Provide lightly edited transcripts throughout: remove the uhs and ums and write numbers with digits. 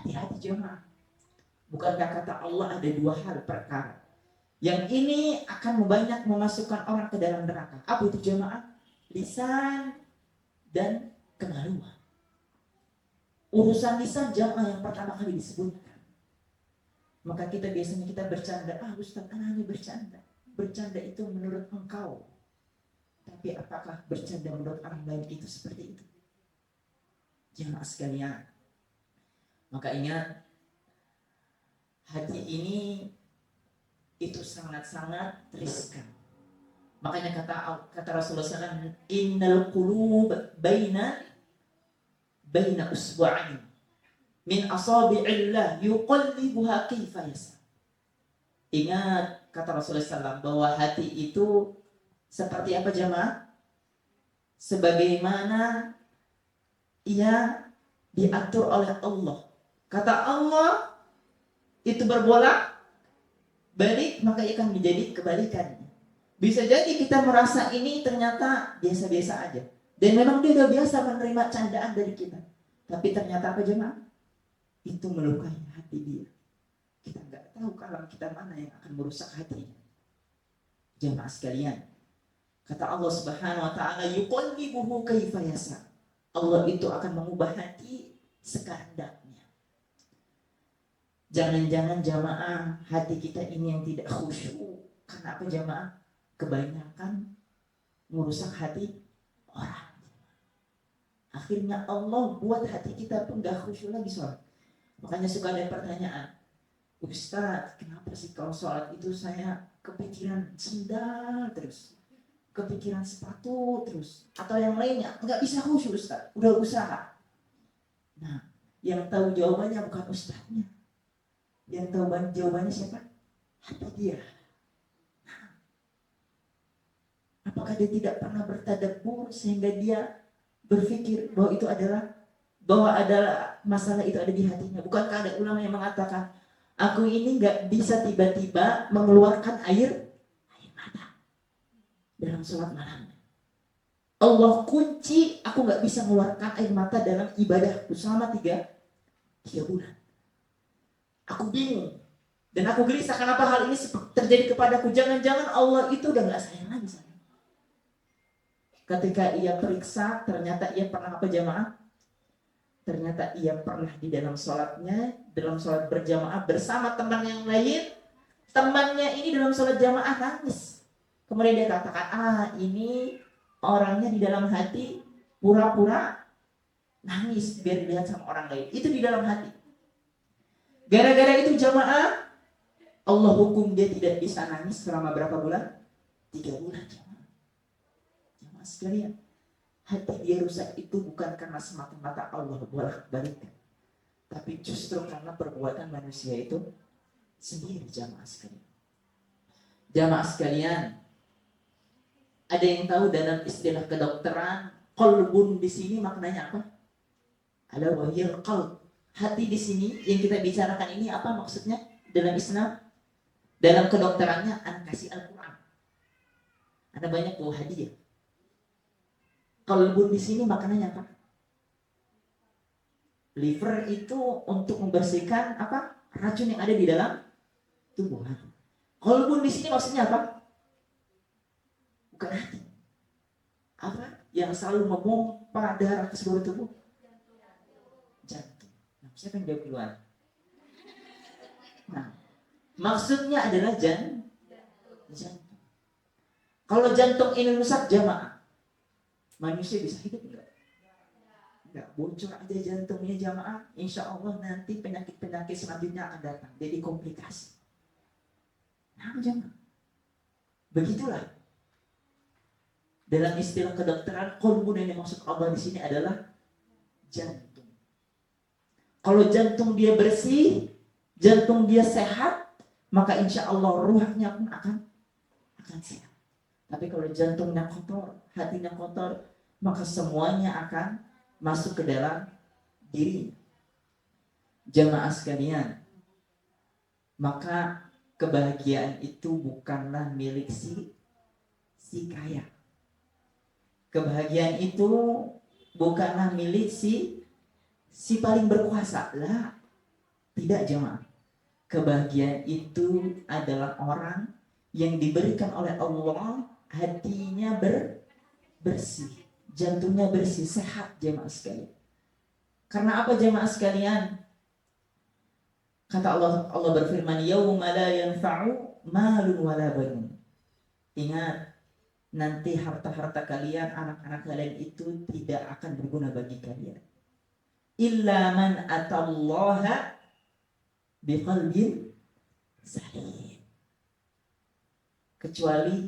Hati-hati jemaah. Bukankah kata Allah ada dua hal perkara yang ini akan banyak memasukkan orang ke dalam neraka? Apa itu jemaah? Lisan dan kemaluan. Urusan lisan jemaah yang pertama kali disebutkan. Maka biasanya kita bercanda, Ustaz, hanya bercanda. Bercanda itu menurut engkau. Tapi apakah bercanda menurut orang lain itu seperti itu? Jemaah sekalian. Maka ingat, hati ini itu sangat-sangat riskan. Makanya kata Rasulullah SAW, innal qulub baina usbu'ain min asabi'illah yuqallibuha kaifa yasha. Ingat kata Rasulullah SAW bahwa hati itu seperti apa jemaah? Sebagaimana ia diatur oleh Allah. Kata Allah itu berbolak balik, maka akan menjadi kebalikannya. Bisa jadi kita merasa ini ternyata biasa-biasa aja. Dan memang dia udah biasa menerima candaan dari kita. Tapi ternyata apa jemaah? Itu melukai hati dia. Kita nggak tahu kalam kita mana yang akan merusak hatinya. Jemaah sekalian, kata Allah Subhanahu wa taala, yuqallibuhu kaifa yasha. Allah itu akan mengubah hati sekehendaknya. Jangan-jangan jamaah hati kita ini yang tidak khusyuk. Karena apa jamaah? Kebanyakan merusak hati orang. Akhirnya Allah buat hati kita pun gak khusyuk lagi sholat. Makanya suka ada pertanyaan, Ustaz, kenapa sih kalau sholat itu saya kepikiran sendal terus, kepikiran sepatu terus, atau yang lainnya, nggak bisa khusyuk Ustaz, udah usaha. Nah, yang tahu jawabannya bukan Ustaznya, yang tahu jawabannya siapa? Hati dia. Nah, apakah dia tidak pernah bertadabbur sehingga dia berpikir bahwa masalah itu ada di hatinya? Bukankah ada ulama yang mengatakan, aku ini nggak bisa tiba-tiba mengeluarkan air mata dalam sholat malam. Allah kunci, aku nggak bisa mengeluarkan air mata dalam ibadahku selama 3 bulan. Aku bingung dan aku gelisah kenapa hal ini terjadi kepadaku. Jangan-jangan Allah itu udah nggak sayang lagi sama. Ketika ia periksa, ternyata ia pernah apa jamaah? Ternyata ia pernah di dalam sholatnya, dalam sholat berjamaah bersama teman yang lain, temannya ini dalam sholat jamaah nangis. Kemudian dia katakan, ini orangnya di dalam hati pura-pura nangis biar dilihat sama orang lain. Itu di dalam hati. Gara-gara itu jamaah, Allah hukum dia tidak bisa nangis selama berapa bulan? 3 bulan jamaah. Jamaah sekalian, hati dia rusak itu bukan karena semata-mata Allah bolak-balik, tapi justru karena perbuatan manusia itu sendiri. Jamaah sekalian, ada yang tahu dalam istilah kedokteran qalbun di sini maknanya apa? Ala wahiyal qalb. Hati di sini yang kita bicarakan ini apa maksudnya dalam Islam? Dalam kedokterannya anak kasih Al-Quran. Ada banyak buah hadiah. Qalbun di sini maknanya apa? Liver itu untuk membersihkan apa? Racun yang ada di dalam tubuh. Qalbun di sini maksudnya apa? Bukan hati. Apa? Yang selalu memompa darah ke seluruh tubuh? Jantung. Nah, siapa yang jawab duluan? Nah, maksudnya adalah jantung. Kalau jantung ini rusak jamaah, manusia bisa hidup enggak? Enggak, bocor aja jantungnya jamaah, insya Allah nanti penyakit-penyakit selanjutnya akan datang, jadi komplikasi. Nah jamaah, begitulah. Dalam istilah kedokteran, qalbun yang dimaksud Allah di sini adalah jantung. Kalau jantung dia bersih, jantung dia sehat, maka insya Allah ruhnya pun akan sehat. Tapi kalau jantungnya kotor, hatinya kotor, maka semuanya akan masuk ke dalam diri. Jamaah sekalian, maka kebahagiaan itu bukanlah milik si kaya. Kebahagiaan itu bukanlah milik si paling berkuasa lah. Tidak jemaah. Kebahagiaan itu adalah orang yang diberikan oleh Allah hatinya bersih, jantungnya bersih, sehat jemaah sekalian. Karena apa jemaah sekalian? Kata Allah berfirman, "Yauma la yanfa'u malun wala banun." Ingat, nanti harta-harta kalian, anak-anak kalian itu tidak akan berguna bagi kalian. Illa man atallaha biqalbin salim. Kecuali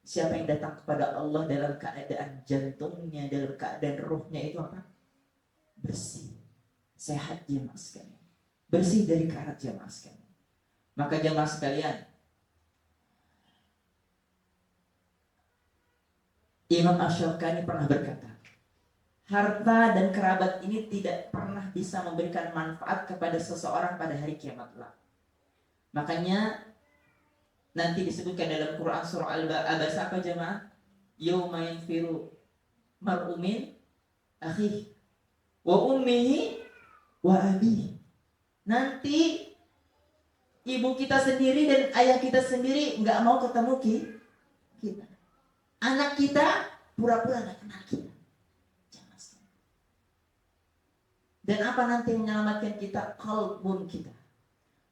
siapa yang datang kepada Allah dalam keadaan jantungnya, dalam keadaan ruhnya itu apa? Bersih, sehat jemaah sekalian. Bersih dari karat jemaah sekalian. Maka jemaah sekalian, Imam Asy-Syaukani pernah berkata, harta dan kerabat ini tidak pernah bisa memberikan manfaat kepada seseorang pada hari kiamat kelak. Makanya nanti disebutkan dalam Quran surah Al-Abasa apa jemaah? Yauma yanfiru mar'u min akhihi wa ummihi wa abihi. Nanti ibu kita sendiri dan ayah kita sendiri nggak mau ketemu kita. Anak kita pura-pura nggak kenal kita. Dan apa nanti yang menyelamatkan kita? Qalbun kita.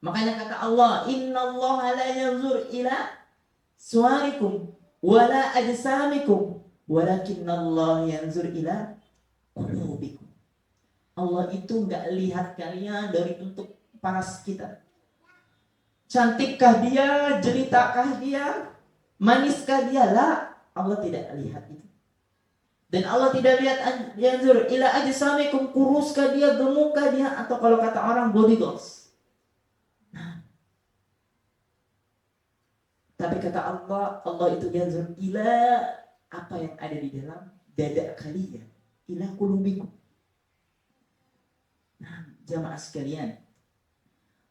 Makanya kata Allah, innallaha la yanzur ila suwarikum wala ajsamikum walakinnallaha yanzur ila qulubikum. Allah itu nggak lihat kalian dari bentuk paras kita. Cantikkah dia, jelitakah dia, maniskah dia? Lah, Allah tidak lihat itu. Dan Allah tidak lihat yanzur ila ajsamikum, kuruskah dia, gemukkah dia, atau kalau kata orang body goals. Nah. Tapi kata Allah, Allah itu yanzur ila apa yang ada di dalam dada kalian, ila qulubikum. Nah, jamaah sekalian,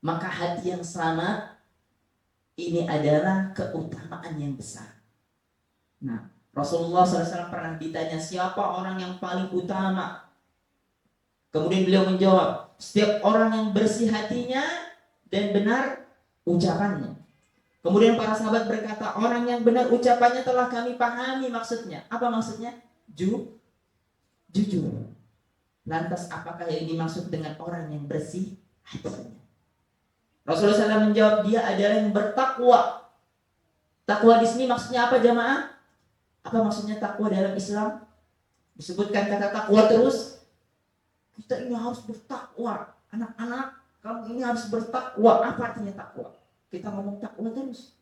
maka hati yang selamat ini adalah keutamaan yang besar. Nah, Rasulullah SAW pernah ditanya siapa orang yang paling utama. Kemudian beliau menjawab, setiap orang yang bersih hatinya dan benar ucapannya. Kemudian para sahabat berkata, orang yang benar ucapannya telah kami pahami maksudnya. Apa maksudnya? Jujur. Lantas apakah yang dimaksud dengan orang yang bersih hatinya? Rasulullah SAW menjawab, dia adalah yang bertakwa. Takwa di sini maksudnya apa jamaah? Apa maksudnya takwa dalam Islam? Disebutkan kata takwa terus. Kita ini harus bertakwa. Anak-anak, kamu ini harus bertakwa. Apa artinya takwa? Kita ngomong takwa terus.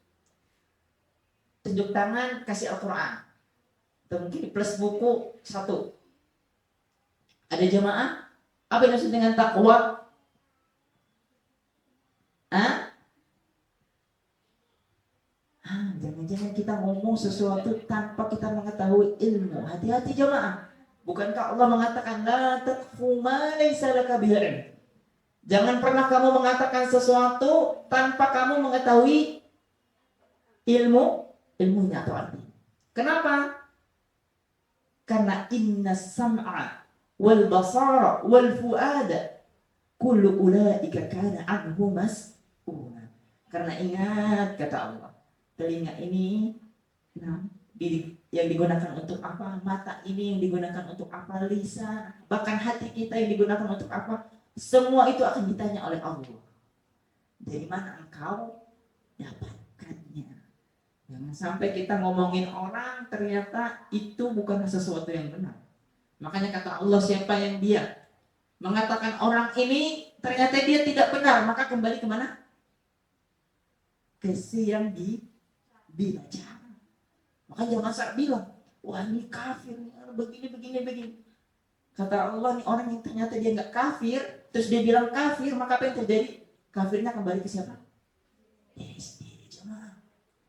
Tunjuk tangan, kasih Al-Quran. Atau mungkin plus buku 1. Ada jamaah? Apa yang maksud dengan takwa? Jangan-jangan kita ngomong sesuatu tanpa kita mengetahui ilmu. Hati-hati jamaah. Bukankah Allah mengatakan la taqfu ma laysa laka bihi ilm. Jangan pernah kamu mengatakan sesuatu tanpa kamu mengetahui ilmunya atau artinya. Kenapa? Karena inna sam'a wal basara wal fuada kullu ulaika kana anhu mas'ula. Karena ingat kata Allah, telinga ini yang digunakan untuk apa, mata ini yang digunakan untuk apa, lisan, bahkan hati kita yang digunakan untuk apa, semua itu akan ditanya oleh Allah. Dari mana engkau dapatkannya? Jangan sampai kita ngomongin orang ternyata itu bukan sesuatu yang benar. Makanya kata Allah, siapa yang dia mengatakan orang ini ternyata dia tidak benar, maka kembali kemana? Ke si yang dibaca. Maka jangan asal bilang, wah ini kafir, begini. Kata Allah, nih orang yang ternyata dia nggak kafir, terus dia bilang kafir, maka apa yang terjadi? Kafirnya kembali ke siapa? Diri sendiri, jemaah.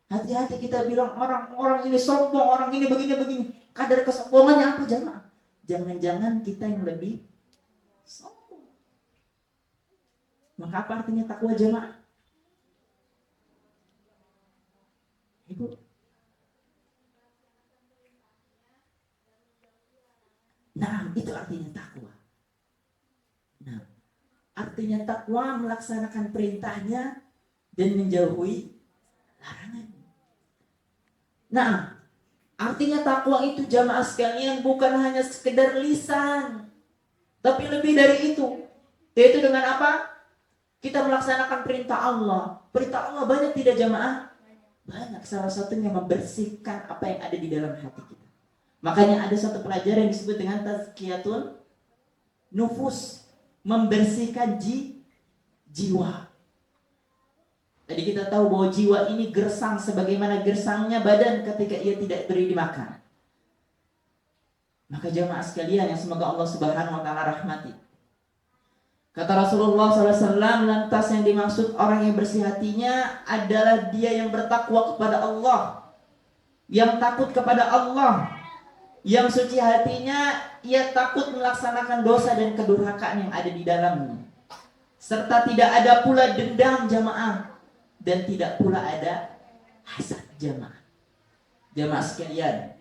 Hati-hati kita bilang orang ini sombong, orang ini begini. Kadar kesombongannya apa jemaah? Jangan-jangan kita yang lebih sombong. Maka apa artinya takwa jemaah? Ibu, nah itu artinya takwa. Nah, Artinya takwa melaksanakan perintahnya dan menjauhi larangannya. Nah, artinya takwa itu jamaah sekalian bukan hanya sekedar lisan, tapi lebih dari itu. Yaitu dengan apa? Kita melaksanakan perintah Allah. Perintah Allah banyak tidak jamaah? Banyak. Salah satunya membersihkan apa yang ada di dalam hati kita. Makanya ada satu pelajaran yang disebut dengan tazkiyatun nufus, membersihkan jiwa. Jadi kita tahu bahwa jiwa ini gersang sebagaimana gersangnya badan ketika ia tidak beri dimakan. Maka jamaah sekalian yang semoga Allah Subhanahu wa taala rahmati. Kata Rasulullah SAW, lantas yang dimaksud orang yang bersih hatinya adalah dia yang bertakwa kepada Allah, yang takut kepada Allah, yang suci hatinya, ia takut melaksanakan dosa dan kedurhakaan yang ada di dalamnya, serta tidak ada pula dendam jamaah, dan tidak pula ada hasad jamaah. Jamaah sekalian,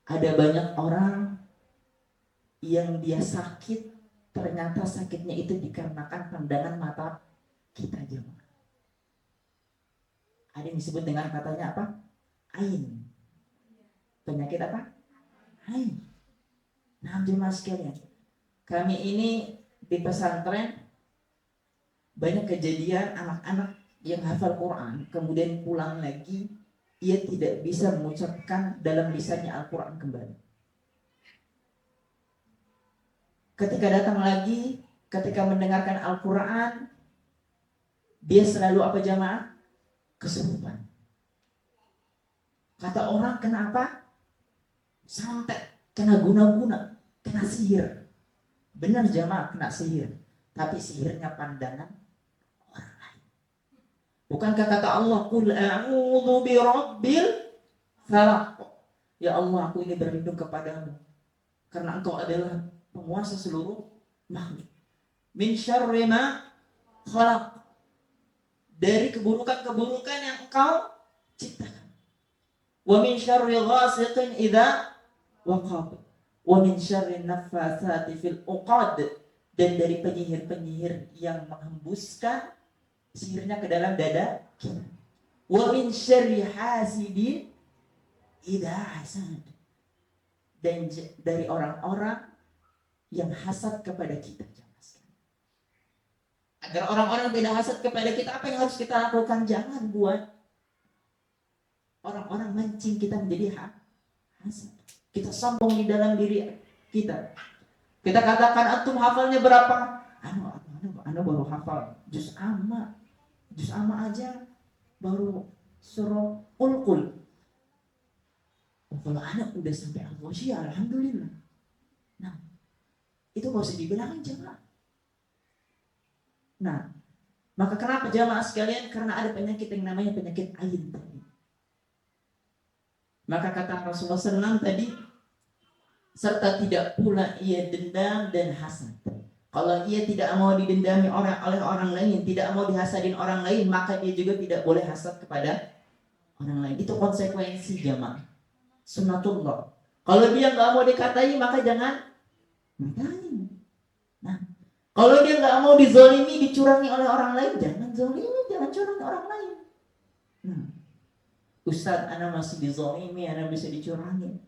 ada banyak orang yang dia sakit, ternyata sakitnya itu dikarenakan pandangan mata kita jemaah. Ada yang disebut dengan katanya apa? Ain. Penyakit apa? Ain. Nah jemaah sekalian, kami ini di pesantren banyak kejadian anak-anak yang hafal Quran kemudian pulang lagi ia tidak bisa mengucapkan dalam lisannya Al-Quran kembali. Ketika datang lagi, ketika mendengarkan Al-Quran, dia selalu apa jamaah? Kesurupan. Kata orang, kenapa? Santet, kena guna-guna, kena sihir. Benar jamaah, kena sihir. Tapi sihirnya pandangan orang lain. Bukankah kata Allah, Qul a'udzu birabbil falaq. Ya Allah, aku ini berlindung kepadamu karena engkau adalah penguasa seluruh makhluk. Min syarri ma khalaq. Dari keburukan-keburukan yang engkau ciptakan. Wa min syarri ghasiqin idza waqab. Wa min syarri naffatsati fil uqad. Dan dari penyihir-penyihir yang menghembuskan sihirnya ke dalam dada kita. Wa min syarri hasidin idza hasad. Dan dari orang-orang yang hasad kepada kita. Agar orang-orang tidak hasad kepada kita, apa yang harus kita lakukan? Jangan buat orang-orang mancing kita menjadi hasad. Kita sombong di dalam diri kita. Kita katakan, antum hafalnya berapa? Anu baru hafal juz amma aja baru surah Qul. Kalau anak udah sampai al-Ghasyiyah, alhamdulillah. Nah, itu gak usah dibilangin jamaah. Nah, maka kenapa jamaah sekalian? Karena ada penyakit yang namanya penyakit ain tadi. Maka kata Rasulullah SAW tadi, serta tidak pula ia dendam dan hasad. Kalau ia tidak mau didendami oleh orang lain, tidak mau dihasadin orang lain, maka dia juga tidak boleh hasad kepada orang lain. Itu konsekuensi jamaah. Sunnatullah. Kalau dia nggak mau dikatai, maka jangan ngatain. Nah, kalau dia nggak mau dizolimi, dicurangi oleh orang lain, jangan zolimi, jangan curangi orang lain. Nah, Ustaz, anak masih dizolimi, anak bisa dicurangi.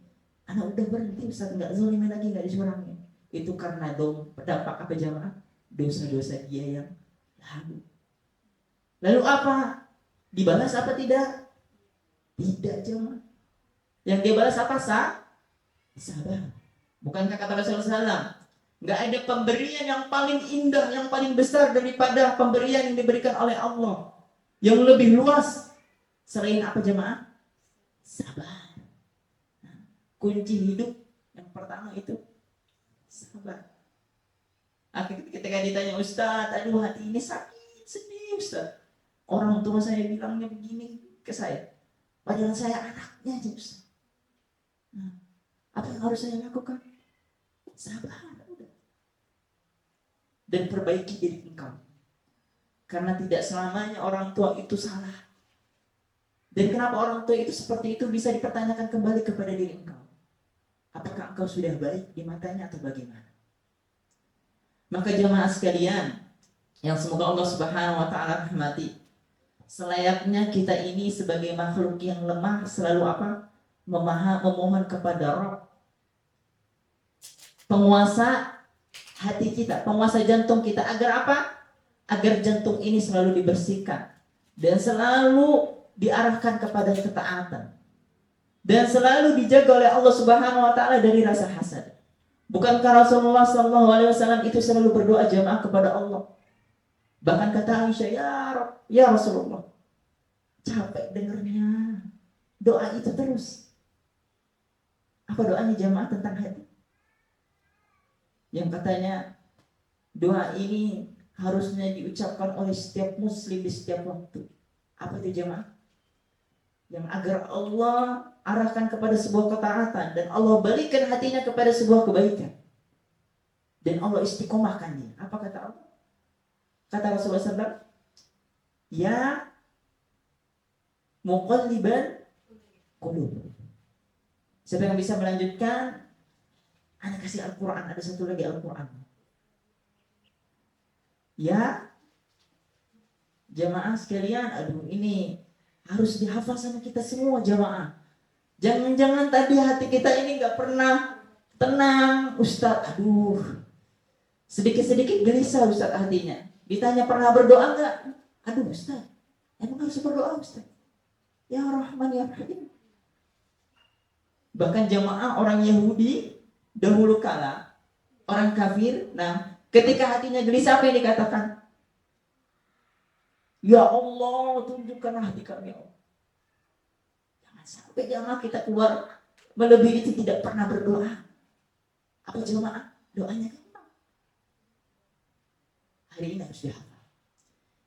Anak udah berhenti, Ustaz, nggak zolimi lagi, nggak dicurangi. Itu karena dampak apa jamaah? Dosa-dosa dia yang lalu. Lalu apa? Dibalas apa tidak? Tidak jamaah. Yang dia balas apa? Sabar. Bukankah kata Rasulullah SAW, nggak ada pemberian yang paling indah, yang paling besar daripada pemberian yang diberikan oleh Allah, yang lebih luas selain apa jemaah? Sabar. Nah, kunci hidup yang pertama itu sabar. Ketika ditanya, Ustaz, aduh hati ini sakit, sedih Ustaz. Orang tua saya bilangnya begini ke saya, padahal saya anaknya aja Ustaz. Nah, apa yang harus saya lakukan? Sabar. Dan perbaiki diri engkau. Karena tidak selamanya orang tua itu salah. Dan kenapa orang tua itu seperti itu bisa dipertanyakan kembali kepada diri engkau. Apakah engkau sudah baik di matanya atau bagaimana? Maka jamaah sekalian, yang semoga Allah Subhanahu wa taala rahmati. Selayaknya kita ini sebagai makhluk yang lemah selalu apa? Memohon kepada Rabb, penguasa hati kita, penguasa jantung kita, agar apa? Agar jantung ini selalu dibersihkan dan selalu diarahkan kepada ketaatan dan selalu dijaga oleh Allah Subhanahu wa taala dari rasa hasad. Bukankah Rasulullah SAW itu selalu berdoa jamaah kepada Allah? Bahkan kata Aisyah, ya Rabb, ya Rasulullah, capek dengernya doa itu terus. Apa doanya jamaah tentang hati? Yang katanya doa ini harusnya diucapkan oleh setiap muslim di setiap waktu. Apa itu jamaah? Yang agar Allah arahkan kepada sebuah ketaatan dan Allah balikan hatinya kepada sebuah kebaikan dan Allah istiqomahkan dia. Apa kata Allah? Kata Rasulullah SAW, ya muqallibal qulub. Siapa yang bisa melanjutkan? Ana kasih Al-Quran, ada satu lagi Al-Quran. Ya jamaah sekalian, aduh ini harus dihafal sama kita semua jamaah. Jangan-jangan tadi hati kita ini gak pernah tenang, Ustadz. Aduh, sedikit-sedikit gelisah Ustadz hatinya. Ditanya pernah berdoa gak? Aduh Ustadz, emang harus berdoa Ustadz? Ya Rahman ya Rahim. Bahkan jamaah orang Yahudi dahulu kala, orang kafir, nah ketika hatinya gelisah apa yang dikatakan? Ya Allah, tunjukkanlah hati kami ya Allah. Jangan sampai jamaah kita keluar melebihi itu tidak pernah berdoa. Apa jamaah? Doanya gampang. Hari ini harus dihafal.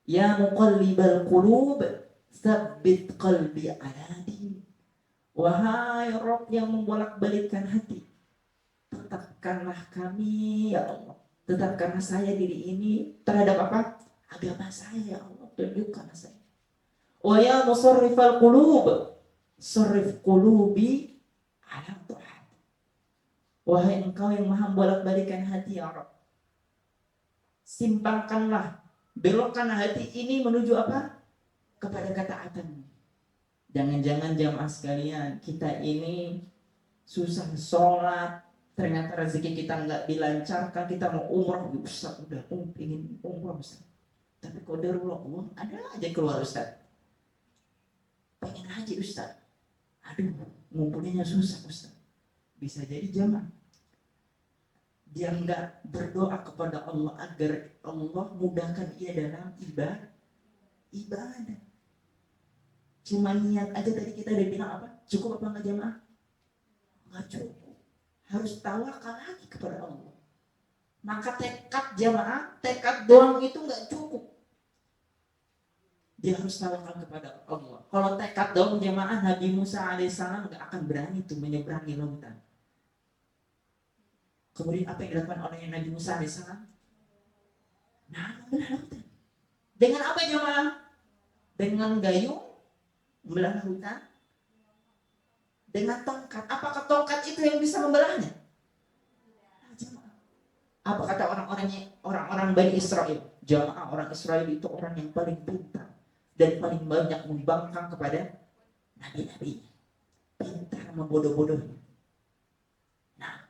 Ya muqallibal qulub, tsabbit qalbi ala din. Wahai Rabb yang membolak-balikkan hati, tetapkanlah kami ya Allah. Tetapkanlah saya diri ini terhadap apa? Agama saya ya Allah. Tunjukkanlah saya. Wa ya musarrifal qulub, sarrif qulubi ala ta'at. Wahai engkau yang maha bolak-balikan hati ya Rabb, simpangkanlah, belokkanlah hati ini menuju apa? Kepada ketaatan. Jangan-jangan jamaah sekalian, kita ini susah sholat, ternyata rezeki kita nggak dilancarkan, kita mau umrah, Ustaz udah ingin umrah Ustaz, tapi qadarullah Allah ada aja keluar Ustaz, pengen haji Ustaz, aduh ngumpulinnya susah Ustaz. Bisa jadi jamaah dia nggak berdoa kepada Allah agar Allah mudahkan ia dalam ibadah. Cuma niat aja tadi kita udah bilang apa? Cukup apa enggak jamaah? Enggak cukup. Harus tawakal lagi kepada Allah. Maka tekad jamaah, tekad doang itu enggak cukup. Dia harus tawakal kepada Allah. Kalau tekad doang jamaah, Nabi Musa alaihissalam enggak akan berani tuh menyeberangi lautan. Kemudian apa yang dilakukan oleh Nabi Musa alaihissalam? Nah, membelah lautan. Dengan apa jamaah? Dengan gayung membelah lautan dengan tongkat. Apakah tongkat itu yang bisa membelahnya? Apa kata orang-orang Bani Israel? Jamaah orang Israel itu orang yang paling pintar dan paling banyak membangkang kepada nabi-nabi. Pintar membodoh-bodohi. Nah,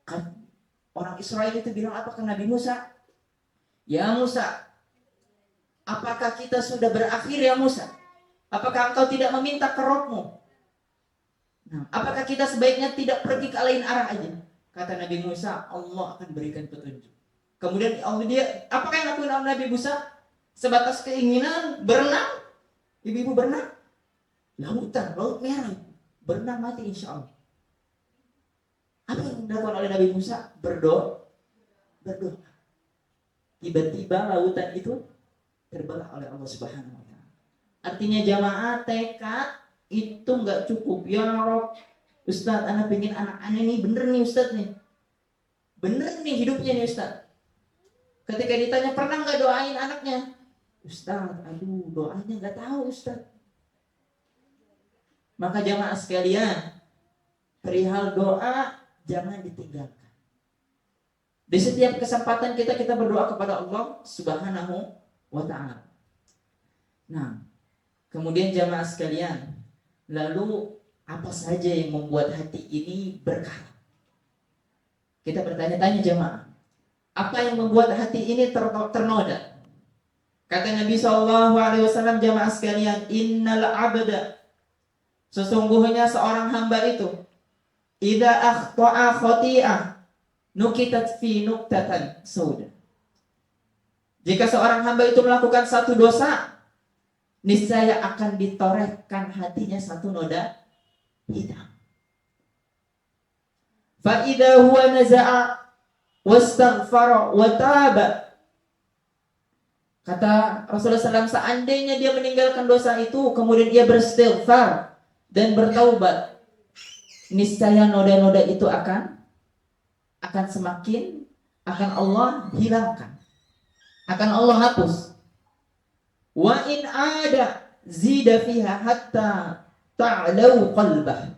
kan orang Israel itu bilang apa ke Nabi Musa? Ya Musa, apakah kita sudah berakhir ya Musa? Apakah engkau tidak meminta ke Rabb-Mu? Nah, apakah kita sebaiknya tidak pergi ke lain arah aja? Kata Nabi Musa, Allah akan berikan petunjuk. Kemudian apakah yang lakukan Nabi Musa? Sebatas keinginan berenang, ibu-ibu berenang, lautan, laut merah, berenang mati insya Allah. Apa yang dilakukan oleh Nabi Musa? Berdoa. Tiba-tiba lautan itu terbelah oleh Allah Subhanahu wa taala. Artinya jamaah tekad itu nggak cukup. Ya Rob, Ustadz, anak pengen anak-anak nih bener nih Ustadz nih, bener nih hidupnya nih Ustadz. Ketika ditanya pernah nggak doain anaknya, Ustadz, aduh doanya nggak tahu Ustadz. Maka jamaah sekalian, perihal doa jangan ditinggalkan. Di setiap kesempatan kita berdoa kepada Allah Subhanahu wa ta'ala. Nah, kemudian jamaah sekalian, lalu apa saja yang membuat hati ini berkah? Kita bertanya-tanya jamaah, apa yang membuat hati ini ternoda? Kata Nabi SAW, jamaah sekalian, innal abda, sesungguhnya seorang hamba itu, idza akhta'a khati'ah nukitat fi nuktatan sauda. Jika seorang hamba itu melakukan satu dosa, niscaya akan ditorehkan hatinya satu noda hitam. Fa idza huwa naza'a wastaghfara wa taba. Kata Rasulullah SAW, seandainya dia meninggalkan dosa itu, kemudian dia beristighfar dan bertaubat, niscaya noda-noda itu akan semakin akan Allah hilangkan, akan Allah hapus. Wa in ada zida fiha hatta ta'lau qalbah.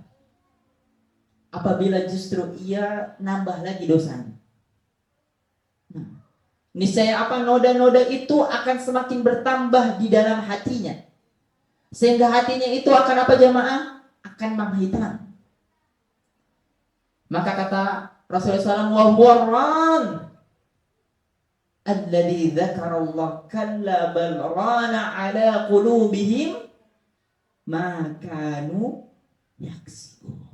Apabila justru ia nambah lagi dosanya, niscaya apa, noda-noda itu akan semakin bertambah di dalam hatinya, sehingga hatinya itu akan apa jamaah? Akan menghitam. Maka kata Rasulullah SAW, wa huwarran alladhi dzakarallah kalla bal rana ala qulubihim ma kanu yaksibun.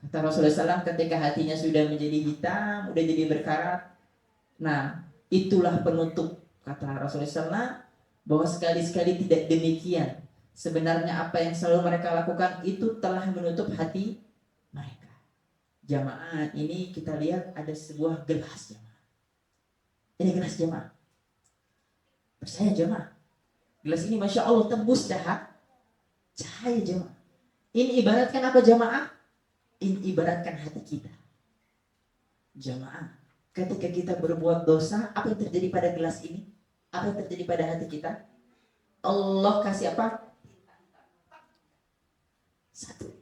Kata Rasulullah SAW, ketika hatinya sudah menjadi hitam, sudah jadi berkarat, nah itulah penutup, kata Rasulullah SAW, bahwa sekali-sekali tidak demikian. Sebenarnya apa yang selalu mereka lakukan itu telah menutup hati mereka. Jamaah, ini kita lihat ada sebuah gelas jamaah. Ini gelas jamaah. Percaya jamaah, gelas ini Masya Allah tembus cahaya jamaah. Ini ibaratkan apa jamaah? Ini ibaratkan hati kita jamaah. Ketika kita berbuat dosa, apa yang terjadi pada gelas ini? Apa yang terjadi pada hati kita? Allah kasih apa? Satu.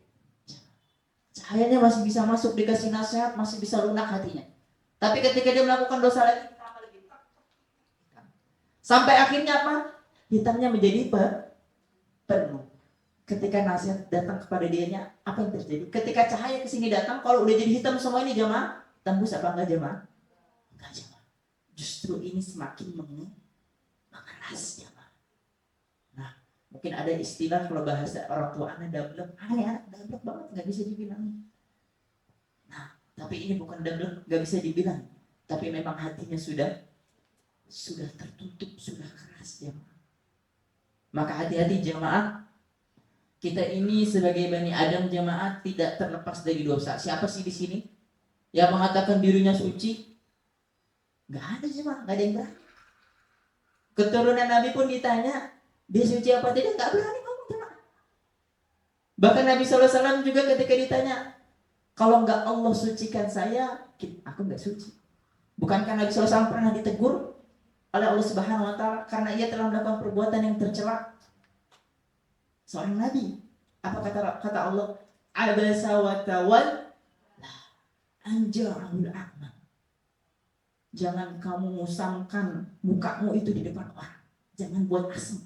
Cahayanya masih bisa masuk, dikasih nasihat, masih bisa lunak hatinya. Tapi ketika dia melakukan dosa lagi, sampai akhirnya apa? Hitamnya menjadi penuh. Ketika nasihat datang kepada dianya, apa yang terjadi? Ketika cahaya ke sini datang, kalau udah jadi hitam semua ini jamaah, tembus apa enggak jamaah? Enggak jamaah. Justru ini semakin mengeras jamaah. Nah, mungkin ada istilah kalau bahasa orang tua anak dablek, anak dablek banget, nggak bisa dibilang. Nah, tapi ini bukan dablek, nggak bisa dibilang. Tapi memang hatinya sudah tertutup, sudah keras jamaah. Maka hati-hati jamaah. Kita ini sebagai Bani Adam jamaah tidak terlepas dari dosa. Siapa sih di sini yang mengatakan dirinya suci? Gak ada jemaah, gak ada yang berani. Keturunan Nabi pun ditanya, dia suci apa tidak? Gak berani ngomong jemaah. Bahkan Nabi SAW juga ketika ditanya, kalau gak Allah sucikan saya, aku gak suci. Bukankah Nabi SAW pernah ditegur oleh Allah Subhanahu Wa Taala karena ia telah melakukan perbuatan yang tercela? Seorang Nabi, apa kata Allah? Abasa wa tawalla anja'ul a'ma. Jangan kamu musamkan mukamu itu di depan orang. Jangan buat asem.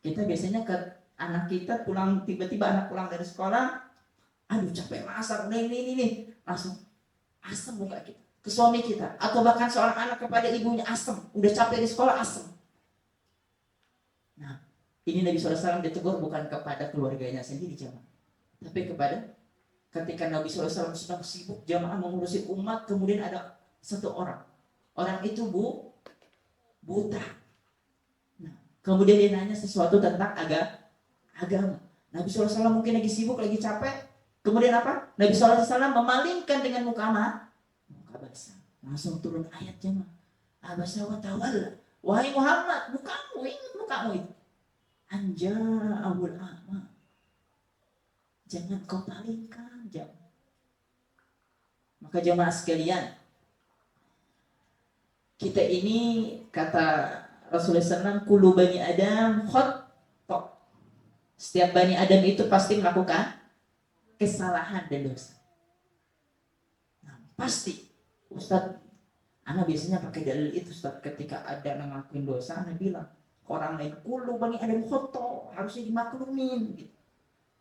Kita biasanya ke anak kita pulang, tiba-tiba anak pulang dari sekolah, aduh capek masak, ini langsung asem muka kita ke suami kita, atau bahkan seorang anak kepada ibunya asem, udah capek di sekolah asem. Nah, ini Nabi SAW ditegur bukan kepada keluarganya sendiri jamaah, tapi ketika Nabi SAW sedang sibuk jamaah mengurusi umat, kemudian ada satu orang itu buta. Nah, kemudian dia nanya sesuatu tentang agama. Nabi SAW mungkin lagi sibuk, lagi capek. Kemudian apa? Nabi SAW memalingkan dengan muka basah. Langsung turun ayat jamaah. Abasa wa tawalla. Wahai Muhammad, mukamu, ingat mukamu itu. Anja'ul a'ma. Jangan kau palingkan jamaah. Maka jamaah sekalian, kita ini kata Rasulullah SAW, kullu bani Adam khata'. Setiap bani Adam itu pasti melakukan kesalahan dan dosa. Nah, pasti. Ustaz, Ana biasanya pakai dalil itu Ustaz, ketika ada yang ngelakuin dosa, Ana bilang ke orang lain, kulu bani Adam khoto, harusnya dimaklumin. Gitu.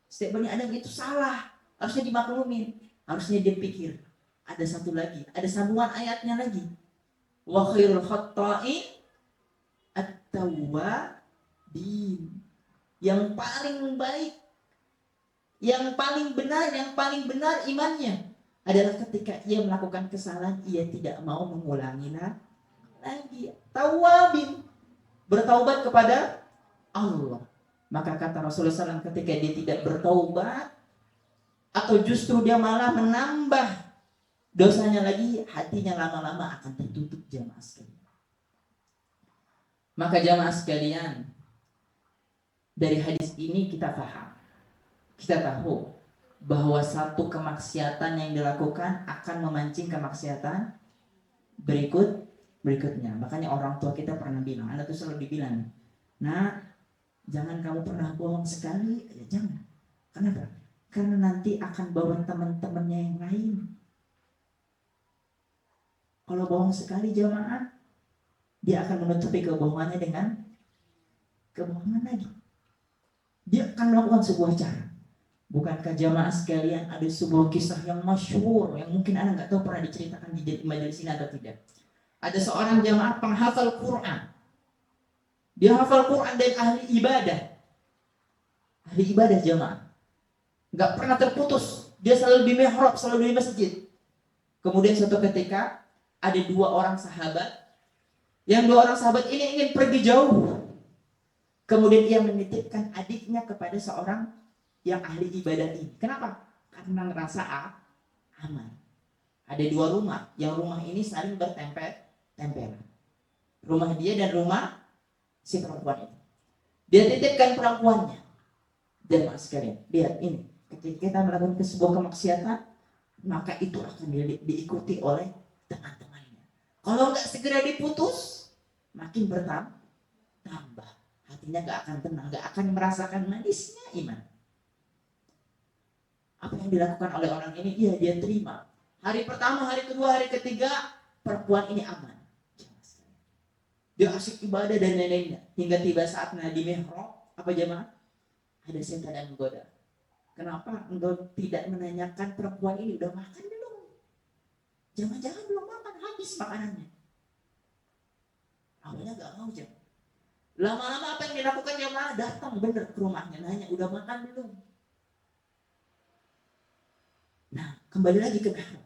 Setiap bani Adam itu salah, harusnya dimaklumin. Harusnya dia pikir, ada satu lagi, ada sambungan ayatnya lagi. Wa khairul khatta'in at-tawwabin. Yang paling baik, yang paling benar imannya adalah ketika ia melakukan kesalahan, ia tidak mau mengulangi lagi. Tawabin, bertaubat kepada Allah. Maka kata Rasulullah SAW, ketika dia tidak bertaubat, atau justru dia malah menambah dosanya lagi, hatinya lama-lama akan tertutup jamaah sekalian. Maka jamaah sekalian, dari hadis ini kita paham, kita tahu bahwa satu kemaksiatan yang dilakukan akan memancing kemaksiatan berikutnya. Makanya orang tua kita pernah bilang, Anda tuh selalu dibilang, nah jangan kamu pernah bohong sekali, ya jangan. Kenapa? Karena nanti akan bawa teman-temannya yang lain. Kalau bohong sekali jamaah, dia akan menutupi kebohongannya dengan kebohongan lagi. Dia akan melakukan sebuah cara. Bukankah jamaah sekalian ada sebuah kisah yang masyhur yang mungkin Anda nggak tahu pernah diceritakan di majelis ini atau tidak. Ada seorang jamaah penghafal Quran. Dia hafal Quran dan ahli ibadah. Ahli ibadah jamaah. Nggak pernah terputus. Dia selalu di mihrab, selalu di masjid. Kemudian suatu ketika ada dua orang sahabat. Yang dua orang sahabat ini ingin pergi jauh. Kemudian ia menitipkan adiknya kepada seorang yang ahli ibadah ini. Kenapa? Karena ngerasa aman. Ada dua rumah, yang rumah ini saling bertempelan. Rumah dia dan rumah si perempuan itu. Dia titipkan perempuannya. Dan mas sekalian, lihat ini. Ketika kita melakukan sebuah kemaksiatan, maka itu akan diikuti oleh teman-temannya. Kalau nggak segera diputus, makin bertambah. Hatinya nggak akan tenang, nggak akan merasakan manisnya iman. Apa yang dilakukan oleh orang ini? Iya, dia terima. Hari pertama, hari kedua, hari ketiga, perempuan ini aman. Dia asik ibadah dan lain-lainnya. Hingga tiba saatnya di mihrab, apa jemaah? Ada setan yang menggoda. Kenapa engkau tidak menanyakan perempuan ini udah makan belum? Jangan-jangan belum makan, habis makanannya. Awalnya gak mau jemaah. Lama-lama apa yang dilakukan jemaah? Datang bener ke rumahnya, nanya udah makan belum? Nah, kembali lagi ke mihrab.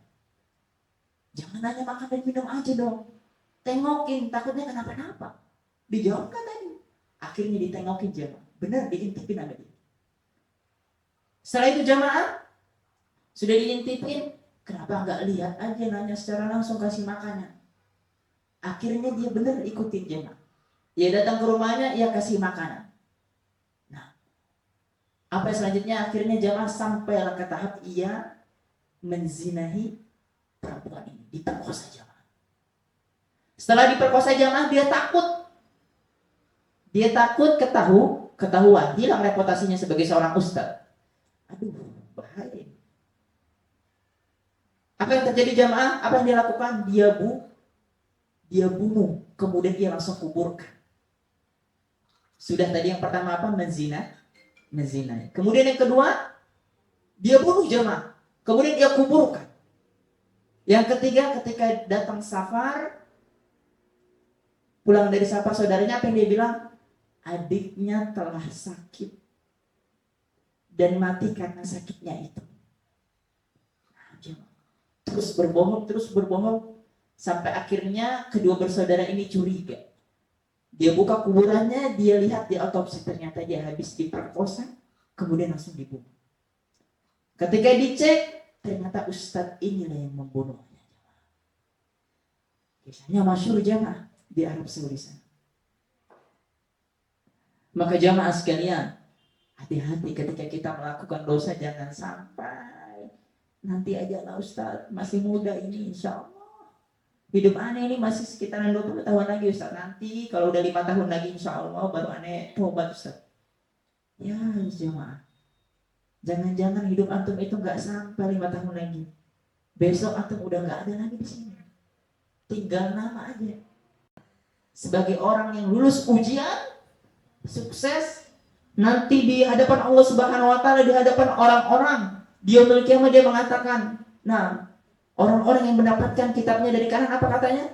Jangan nanya makan dan minum aja dong. Tengokin, takutnya kenapa-napa. Dijawab kan tadi. Akhirnya ditengokin jemaah. Benar, diintipin sama dia. Setelah itu jemaah, sudah diintipin, kenapa nggak lihat aja, nanya secara langsung, kasih makannya. Akhirnya dia benar ikutin jemaah. Dia datang ke rumahnya, ia kasih makanan. Nah, apa selanjutnya? Akhirnya jemaah sampailah ke tahap ia menzinahi perempuan ini, diperkosa jemaah. Setelah diperkosa jemaah, dia takut. Dia takut ketahuan, hilang reputasinya sebagai seorang ustaz. Aduh, bahaya. Apa yang terjadi jamaah? Apa yang dia lakukan? Dia bunuh, kemudian dia langsung kuburkan. Sudah tadi yang pertama apa? Menzina. Kemudian yang kedua, dia bunuh jamaah, kemudian dia kuburkan. Yang ketiga, ketika datang safar, pulang dari safar saudaranya, apa yang dia bilang? Adiknya telah sakit dan mati karena sakitnya itu. Terus berbohong, sampai akhirnya kedua bersaudara ini curiga. Dia buka kuburannya, dia lihat di autopsi, ternyata dia habis diperkosa, kemudian langsung dibunuh. Ketika dicek, ternyata ustadz inilah yang membunuhnya. Kisahnya masyhur jamaah di Arab Saudi sana. Maka jamaah sekalian, hati-hati ketika kita melakukan dosa, jangan sampai nanti aja lah Ustaz, masih muda ini insya Allah. Hidup aneh ini masih sekitaran 20 tahun lagi Ustaz. Nanti kalau udah 5 tahun lagi insya Allah baru aneh tobat Ustaz. Ya jemaah, jangan-jangan hidup antum itu gak sampai 5 tahun lagi. Besok antum udah gak ada lagi di sini. tinggal nama aja. Sebagai orang yang lulus ujian, sukses, nanti di hadapan Allah Subhanahu wa taala, di hadapan orang-orang, di yaumil qiyamah dia mengatakan, nah, orang-orang yang mendapatkan kitabnya dari kanan, apa katanya?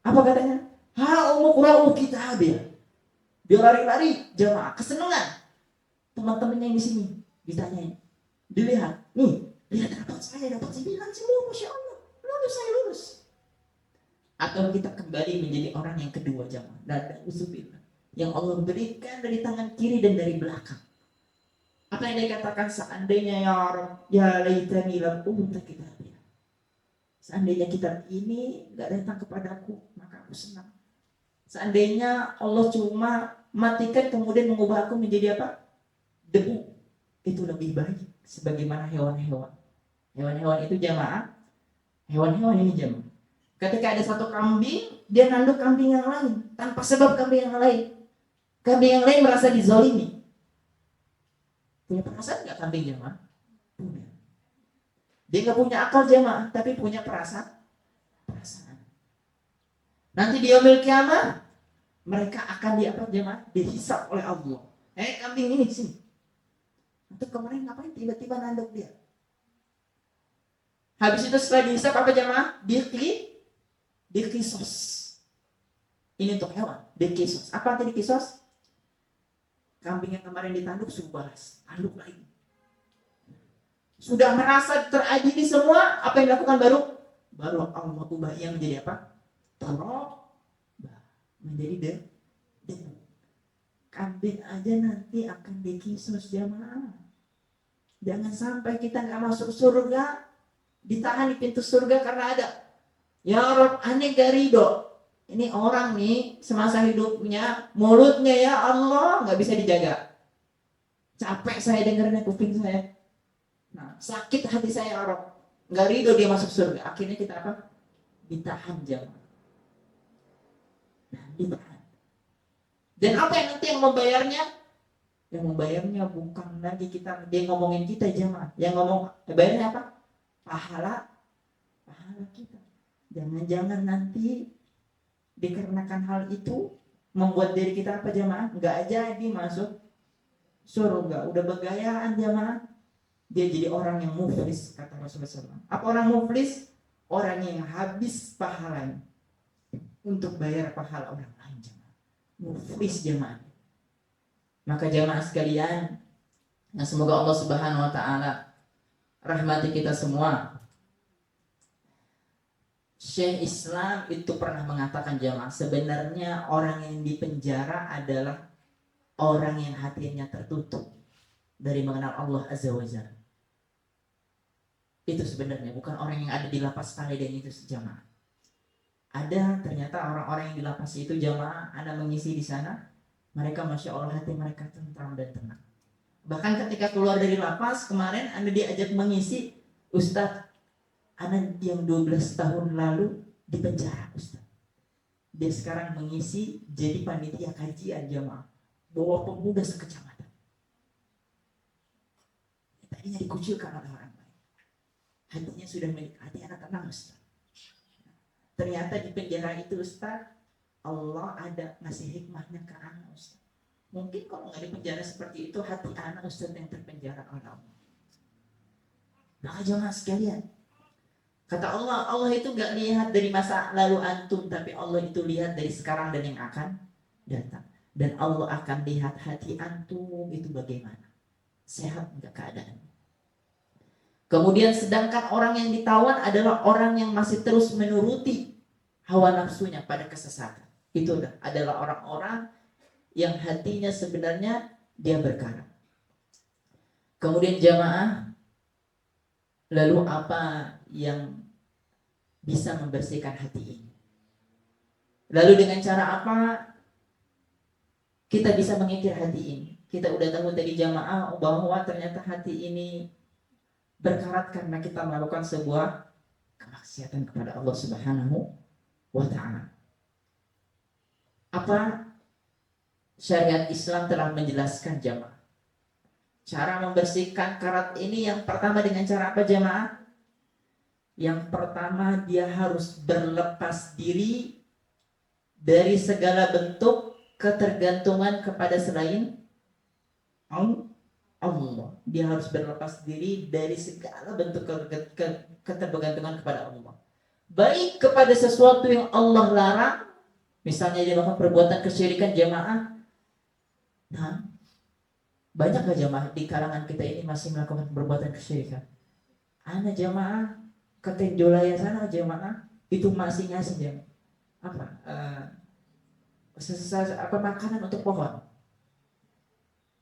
Apa katanya? Ha umqra'u kitabia. Dia lari-lari, jamaah kesenangan. Teman-temannya yang di sini ditanyain, dilihat, nih, lihat dapat 9 semua, masya Allah, lulus saya lulus. Atau kita kembali menjadi orang yang kedua, jamaah, dan usubillah, yang Allah berikan dari tangan kiri dan dari belakang. Apa yang dikatakan, seandainya ya Rabb, ya laitani lam uta kitabia. Seandainya kitab ini gak datang kepadaku, maka aku senang. Seandainya Allah cuma matikan kemudian mengubah aku menjadi apa? Debu. Itu lebih baik. Sebagaimana hewan-hewan. Hewan-hewan itu jamaah. Hewan-hewan ini jamaah. Ketika ada satu kambing, dia nanduk kambing yang lain. Tanpa sebab kambing yang lain. Kambing yang lain merasa dizolimi. Punya perasaan gak kambing jamaah? Punya. Dia gak punya akal jamaah, tapi punya perasaan. Nanti di yaumil qiyamah mereka akan dihisab oleh Allah. Kambing ini sini. Untuk kemarin ngapain tiba-tiba nanduk dia? Habis itu setelah dihisab apa jamaah? Dikisos. Ini untuk hewan. Dikisos. Apa arti dikisos? Kambing yang kemarin ditanduk sudah balas, tanduk lagi. Sudah merasa teradili semua, apa yang dilakukan baru Allah ubah yang menjadi apa? Tarok, menjadi debu. Kambing aja nanti akan dikisos jamaah. Jangan sampai kita nggak masuk surga, ditahan di pintu surga karena ada ya Rabb aneh gak ridho. Ini orang nih semasa hidupnya mulutnya ya Allah nggak bisa dijaga. Capek saya dengarnya kuping saya. Nah, sakit hati saya ya Rabb. Nggak ridho dia masuk surga. Akhirnya kita apa? Ditahan jamaah. Nah, ditahan. Dan apa yang nanti yang membayarnya? Yang membayarnya bukan lagi dia ngomongin kita jamaah. Yang bayarnya apa? Pahala kita. Jangan-jangan nanti dikarenakan hal itu membuat diri kita apa jamaah? Nggak jadi masuk surga. Udah begayaan jamaah. Dia jadi orang yang muflis, kata Rasulullah SAW. Apa orang muflis? Orang yang habis pahalanya untuk bayar pahala orang lain jamaah. Muflis jamaah. Maka jamaah sekalian, yang semoga Allah Subhanahu wa taala rahmati kita semua. Syekh Islam itu pernah mengatakan jamaah, sebenarnya orang yang dipenjara adalah orang yang hatinya tertutup dari mengenal Allah Azza wa Jalla. Itu sebenarnya bukan orang yang ada di lapas Kaleiden itu jamaah. Ada ternyata orang-orang yang di lapas itu jamaah, Anda mengisi di sana. Mereka Masya Allah hati mereka tentram dan tenang. Bahkan ketika keluar dari lapas kemarin Anda diajak mengisi, Ustadz, Anda yang 12 tahun lalu di penjara Ustadz. Dia sekarang mengisi jadi panitia kajian jamaah. Bawa pemuda sekecamatan. Tadinya dikucilkan oleh orang lain. Hatinya sudah hati anak tenang Ustadz. Ternyata di penjara itu Ustadz, Allah ada ngasih hikmahnya ke anak Ustaz. Mungkin kalau nggak di penjara seperti itu, hati anak Ustaz yang terpenjara oleh Allah. Maka jemaah sekalian, kata Allah, Allah itu nggak lihat dari masa lalu antum, tapi Allah itu lihat dari sekarang dan yang akan datang. Dan Allah akan lihat hati antum itu bagaimana, sehat nggak keadaan. Kemudian sedangkan orang yang ditawan adalah orang yang masih terus menuruti hawa nafsunya pada kesesatan. Itu adalah orang-orang yang hatinya sebenarnya dia berkarat. Kemudian jamaah, lalu apa yang bisa membersihkan hati ini? Lalu dengan cara apa kita bisa mengikir hati ini? Kita udah tahu tadi jamaah bahwa ternyata hati ini berkarat karena kita melakukan sebuah kemaksiatan kepada Allah Subhanahu wa ta'ala. Apa syariat Islam telah menjelaskan jamaah? Cara membersihkan karat ini yang pertama dengan cara apa jamaah? Yang pertama, dia harus berlepas diri dari segala bentuk ketergantungan kepada selain Allah. Dia harus berlepas diri dari segala bentuk ketergantungan kepada Allah. Baik kepada sesuatu yang Allah larang, misalnya dia melakukan perbuatan kesyirikan jamaah. Nah, banyak gak jamaah di kalangan kita ini masih melakukan perbuatan kesyirikan? Ana jamaah ke Tenjolaya sana jamaah itu masih ngasih jamaah apa apa makanan untuk pohon.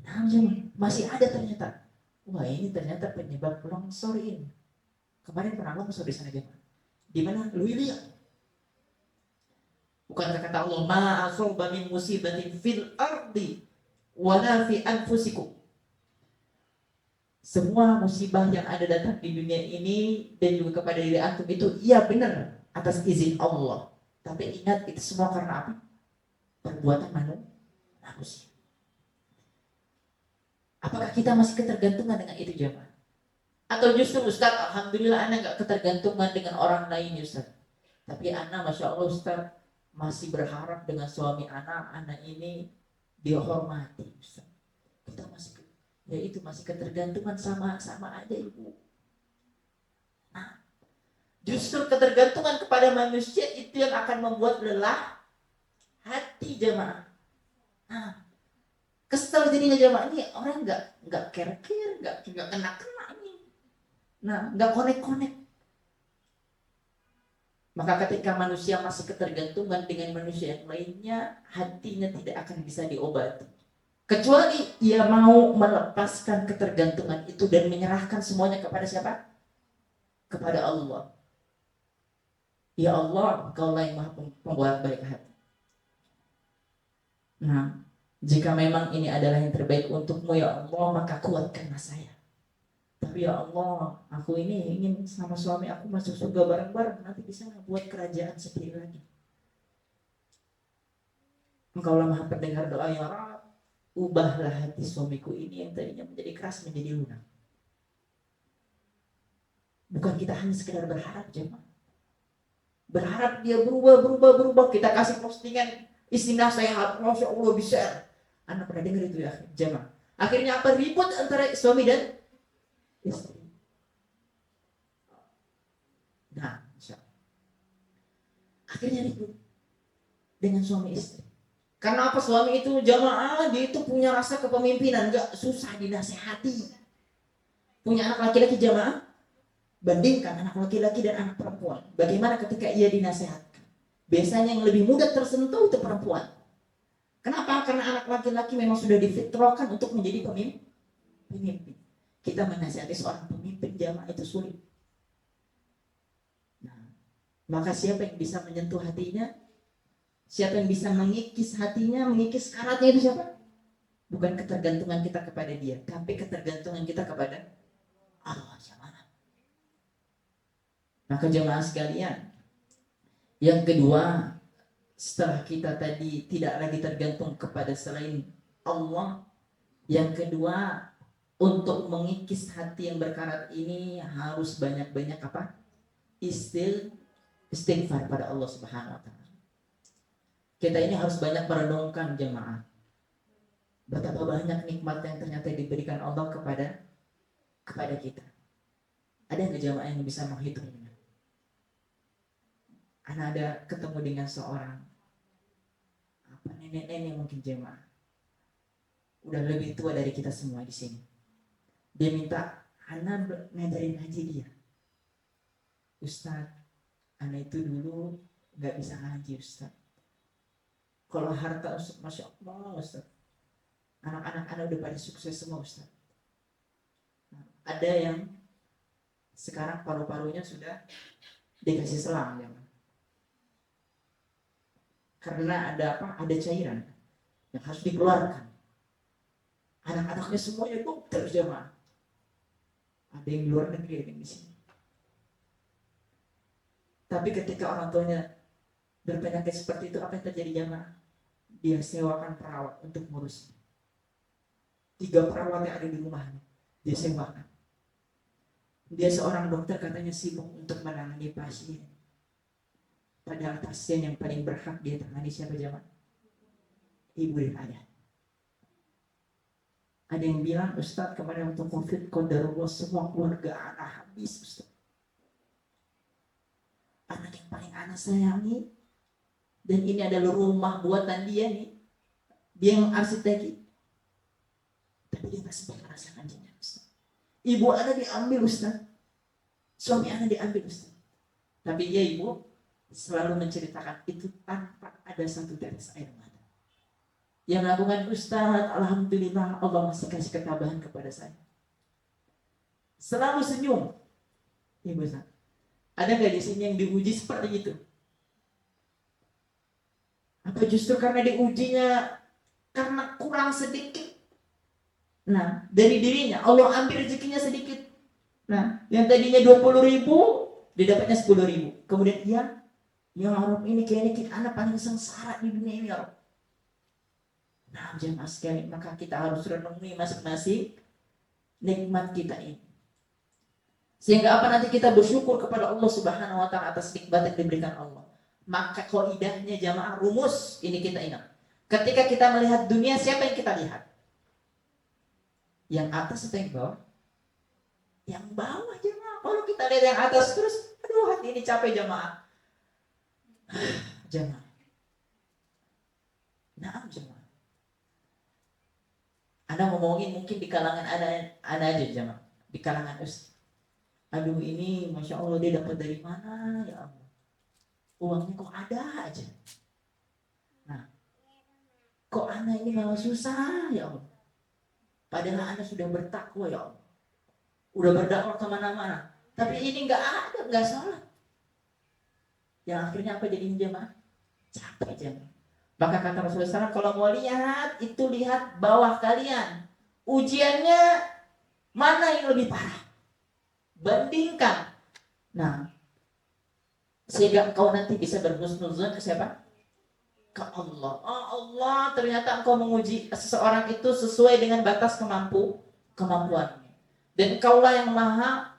Nah, jamaah masih ada ternyata. Wah, ini ternyata penyebab longsor ini. Kemarin pernah longsor di sana jamaah. Di mana? Luilia. Bukan kata Allah, ma asaba min musibatin fil ardi wala fi anfusikum. Semua musibah yang ada datang di dunia ini dan juga kepada diri antum itu iya benar atas izin Allah. Tapi ingat itu semua karena apa? Perbuatan manusia. Apakah kita masih ketergantungan dengan itu jemaah? Atau justru Ustaz, alhamdulillah anak gak ketergantungan dengan orang lain Ustaz. Tapi anak Masya Allah Ustaz masih berharap dengan suami anak ini dihormati Ustaz. Kita masih yaitu masih ketergantungan sama aja ibu. Nah, justru ketergantungan kepada manusia itu yang akan membuat lelah hati jemaah. Nah, kesel jadinya jemaah ini orang nggak care, nggak kena ini. Nah, nggak connect. Maka ketika manusia masih ketergantungan dengan manusia yang lainnya, hatinya tidak akan bisa diobati. Kecuali ia mau melepaskan ketergantungan itu dan menyerahkan semuanya kepada siapa? Kepada Allah. Ya Allah, Engkaulah yang Maha Pembuat baik hati. Nah, jika memang ini adalah yang terbaik untukmu ya Allah, maka kuatkanlah saya. Tapi ya Allah, aku ini ingin sama suami aku masuk surga bareng-bareng, nanti bisa buat kerajaan sendiri lagi. Engkaulah Maha Pendengar doa ya Rabb. Ubahlah hati suamiku ini yang tadinya menjadi keras menjadi lunak. Bukan kita hanya sekedar berharap jemaah. Berharap dia berubah. Kita kasih postingan istri nasihat, Masya Allah bisa. Anda pernah dengar itu ya jemaah. Akhirnya apa? Ribut antara suami dan istri. Nah, akhirnya ribut dengan suami istri. Karena apa? Suami itu jamaah, dia itu punya rasa kepemimpinan, gak susah dinasehati. Punya anak laki-laki jamaah, bandingkan anak laki-laki dan anak perempuan. Bagaimana ketika ia dinasehatkan? Biasanya yang lebih mudah tersentuh itu perempuan. Kenapa? Karena anak laki-laki memang sudah difitrahkan untuk menjadi pemimpin. Kita menasehati seorang pemimpin jamaah itu sulit. Nah, maka siapa yang bisa menyentuh hatinya? Siapa yang bisa mengikis hatinya, mengikis karatnya itu siapa? Bukan ketergantungan kita kepada dia, tapi ketergantungan kita kepada Allah jemaah. Maka jemaah sekalian, yang kedua, setelah kita tadi tidak lagi tergantung kepada selain Allah, yang kedua, untuk mengikis hati yang berkarat ini harus banyak-banyak apa? Istighfar pada Allah Subhanahu wa Ta'ala. Kita ini harus banyak merenungkan jemaah. Betapa banyak nikmat yang ternyata diberikan Allah kepada kita. Ada nggak jemaah yang bisa menghitungnya? Ana ada ketemu dengan seorang nenek-nenek mungkin jemaah. Udah lebih tua dari kita semua di sini. Dia minta Ana ngajarin ngaji dia. Ustaz, Ana itu dulu nggak bisa ngaji Ustaz. Kalau harta Ustaz, Masya Allah Ustaz. Anak-anak Anda udah pada sukses semua Ustaz. Nah, ada yang sekarang paru-parunya sudah dikasih selang ya. Karena ada apa? Ada cairan yang harus dikeluarkan. Anak-anaknya semuanya dokter jemaah. Ada yang di luar negeri, ada yang di sini. Tapi ketika orang tuanya berpenyakit seperti itu, apa yang terjadi jemaah? Dia sewakan perawat untuk ngurus. 3 perawat yang ada di rumahnya dia sewakan. Dia seorang dokter katanya sibuk untuk menangani pasien. Padahal pasien yang paling berhak dia tangani siapa jemaah? Ibu dan ayah. Ada yang bilang, Ustaz kemarin untuk COVID, qadarullah semua keluarga anak habis Ustaz. Anak yang paling anak sayangi, dan ini adalah rumah buatan dia nih. Dia yang arsiteki. Tapi dia gak sempat merasakan jenazah Ustaz. Ibu anak diambil Ustaz. Suami anak diambil Ustaz. Tapi dia ibu selalu menceritakan itu tanpa ada satu tetes air mata. Yang lakukan Ustaz, alhamdulillah Allah masih kasih ketabahan kepada saya. Selalu senyum. Ibu Ustaz. Ada nggak di sini yang diuji seperti itu? Apa justru karena diujinya karena kurang sedikit? Nah, dari dirinya Allah ambil rezekinya sedikit. Nah, yang tadinya 20.000 didapatnya 10.000. Kemudian ya Rob, ini kayaknya kita anak paling sengsara di dunia ini ya Rob. Nah, jemaah sekalian, maka kita harus renungi masing-masing nikmat kita ini. Sehingga apa nanti kita bersyukur kepada Allah Subhanahu wa taala atas nikmat yang diberikan Allah. Maka kaidahnya jamaah, rumus ini kita ingat. Ketika kita melihat dunia, siapa yang kita lihat? Yang atas atau yang bawah? Yang bawah jemaah. Kalau kita lihat yang atas terus, aduh hati ini capek jemaah. Jemaah. Nah, jemaah. Anda ngomongin mungkin di kalangan ada aja jemaah. Di kalangan ustaz. Aduh ini Masya Allah dia dapat dari mana ya Allah. Uangnya kok ada aja. Nah, kok anak ini malah susah ya Allah. Padahal anak sudah bertakwa ya Allah. Udah berdakwah kemana-mana. Tapi ini nggak ada, nggak salah. Yang akhirnya apa jadinya jemaah? Capek jemaah. Maka kata Rasulullah SAW, kalau mau lihat, itu lihat bawah kalian. Ujiannya mana yang lebih parah? Bandingkan. Nah, sehingga engkau nanti bisa berhusnuzon ke siapa? Ke Allah. Oh Allah, ternyata engkau menguji seseorang itu sesuai dengan batas kemampuannya. Dan engkaulah yang maha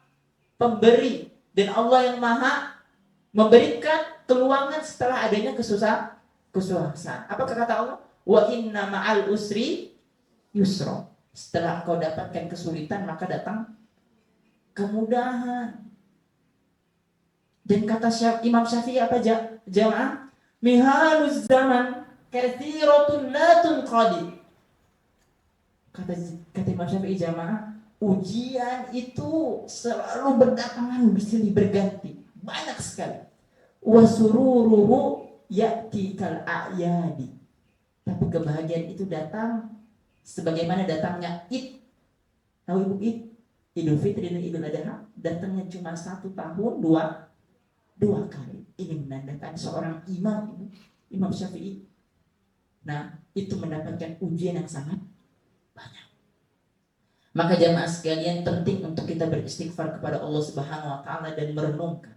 pemberi. Dan Allah yang maha memberikan keluangan setelah adanya kesusahan. Apa kata Allah? Wa inna ma'al usri yusra. Setelah engkau dapatkan kesulitan, maka datang kemudahan. Dan kata Imam Syafi'i apa jamaah? Mihaluz zaman kathiratun la tunqadi. Kata Imam Syafi'i jamaah, ujian itu selalu berdatangan bersilih berganti, banyak sekali. Wasururuhu ya'ti kal a'yadi. Tapi kebahagiaan itu datang sebagaimana datangnya Id. Tahu Ibu Id? Idul Fitri dan Idul Adha datangnya cuma 1 tahun dua kali. Ini menandakan seorang Imam Syafi'i. Nah, itu mendapatkan ujian yang sangat banyak. Maka jamaah sekalian, penting untuk kita beristighfar kepada Allah Subhanahu wa taala dan merenungkan.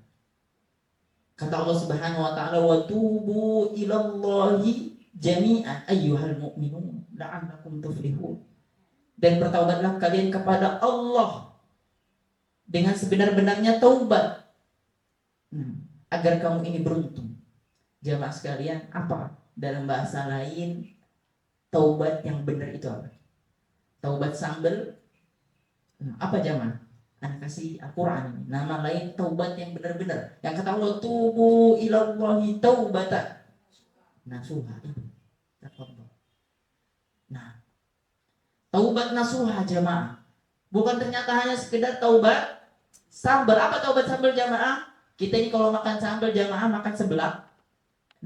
Kata Allah Subhanahu wa taala, "Wa tubu ilallahi jami'an ayyuhal mu'minun la'allakum tuflihun." Dan bertaubatlah kalian kepada Allah dengan sebenar-benarnya taubat. Agar kamu ini beruntung. Jamaah sekalian, apa dalam bahasa lain taubat yang benar itu apa? Taubat sambel. Apa jamaah? Anak kasih Al-Quran ini. Nama lain taubat yang benar-benar. Yang kata Allah, tubu ilallahi taubatan nasuha. Nah, taubat nasuha jamaah. Bukan ternyata hanya sekedar taubat sambal. Apa taubat sambal jamaah? Kita ini kalau makan sambal jamaah makan seblak.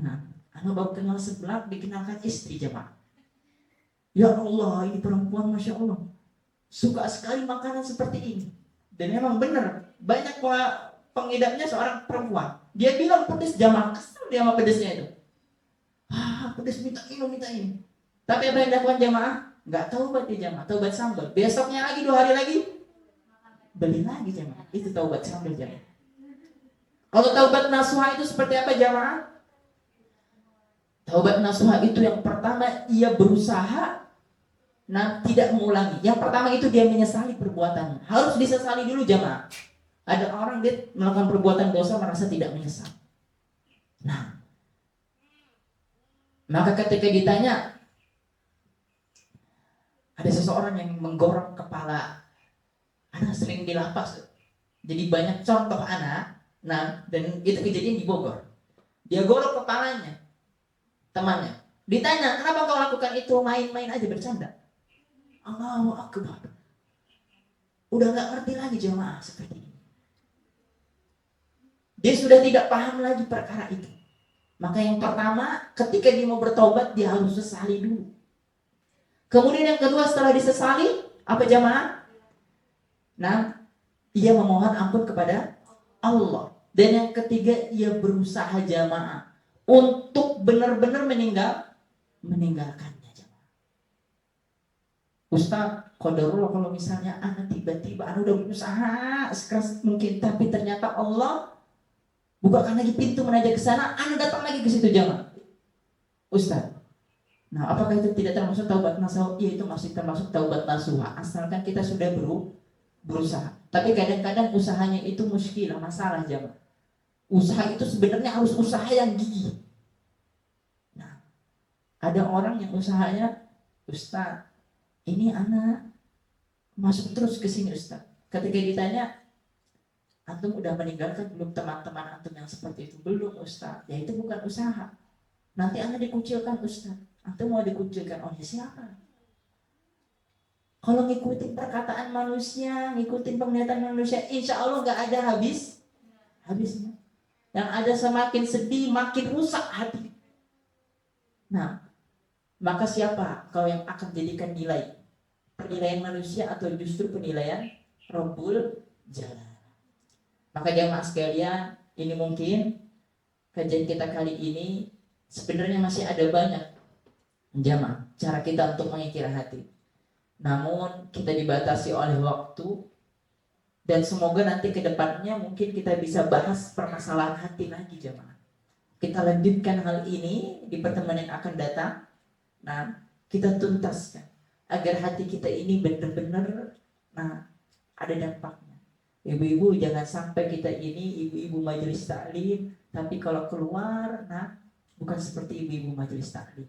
Nah, anak baru kenal seblak dikenalkan istri jamaah. Ya Allah, ini perempuan Masya Allah suka sekali makanan seperti ini. Dan memang benar, banyak pengidapnya seorang perempuan. Dia bilang pedes jamaah, kesel dia sama pedesnya itu. Pedes minta ini. Tapi apa yang dilakukan jamaah? Nggak taubat dia jamaah, taubat sambal. Besoknya lagi 2 hari lagi beli lagi jamaah. Itu taubat sambal jamaah. Kalau taubat nasuha itu seperti apa jamaah? Taubat nasuha itu yang pertama ia berusaha tidak mengulangi. Yang pertama itu dia menyesali perbuatannya. Harus disesali dulu jamaah. Ada orang dia melakukan perbuatan dosa merasa tidak menyesal. Nah, maka ketika ditanya, ada seseorang yang menggorok kepala, anak sering di lapas. Jadi banyak contoh anak, nah, dan itu kejadian di Bogor. Dia gorok kepalanya, temannya. Ditanya, kenapa kau lakukan itu? Main-main aja, bercanda. Allahu Akbar. Udah gak ngerti lagi jemaah seperti ini. Dia sudah tidak paham lagi perkara itu. Maka yang pertama, ketika dia mau bertobat, dia harus sesali dulu. Kemudian yang kedua, setelah disesali, apa jemaah? Nah, ia memohon ampun kepada Allah. Dan yang ketiga, ia berusaha jamaah untuk benar-benar meninggalkannya jamaah. Ustaz, qadarullah kalau misalnya anak tiba-tiba anak udah berusaha sekeras mungkin, tapi ternyata Allah bukakan lagi pintu menajak ke sana, anak datang lagi ke situ jamaah. Ustaz, nah apakah itu tidak termasuk taubat nasuha? Iya, itu masih termasuk taubat nasuha, asalkan kita sudah berusaha. Tapi kadang-kadang usahanya itu muskilah, masalah jamaah. Usaha itu sebenarnya harus usaha yang gigih. Nah, ada orang yang usahanya, Ustaz, ini anak masuk terus ke sini Ustaz. Ketika ditanya, antum udah meninggalkan belum teman-teman antum yang seperti itu? Belum Ustaz. Ya itu bukan usaha. Nanti anak dikucilkan Ustaz. Antum mau dikucilkan oleh siapa? Kalau ngikutin perkataan manusia, ngikutin penglihatan manusia, insya Allah gak ada habisnya. Yang ada semakin sedih, makin rusak hati. Nah, maka siapa kau yang akan jadikan nilai? Penilaian manusia atau justru penilaian Rabbul Jalal? Maka jamaah sekalian, ini mungkin kajian kita kali ini sebenarnya masih ada banyak jamaah cara kita untuk mengikir hati. Namun kita dibatasi oleh waktu. Dan semoga nanti ke depannya mungkin kita bisa bahas permasalahan hati lagi jemaah. Kita lanjutkan hal ini di pertemuan yang akan datang. Nah, kita tuntaskan agar hati kita ini benar-benar ada dampaknya. Ibu-ibu jangan sampai kita ini ibu-ibu majelis taklim, tapi kalau keluar bukan seperti ibu-ibu majelis taklim.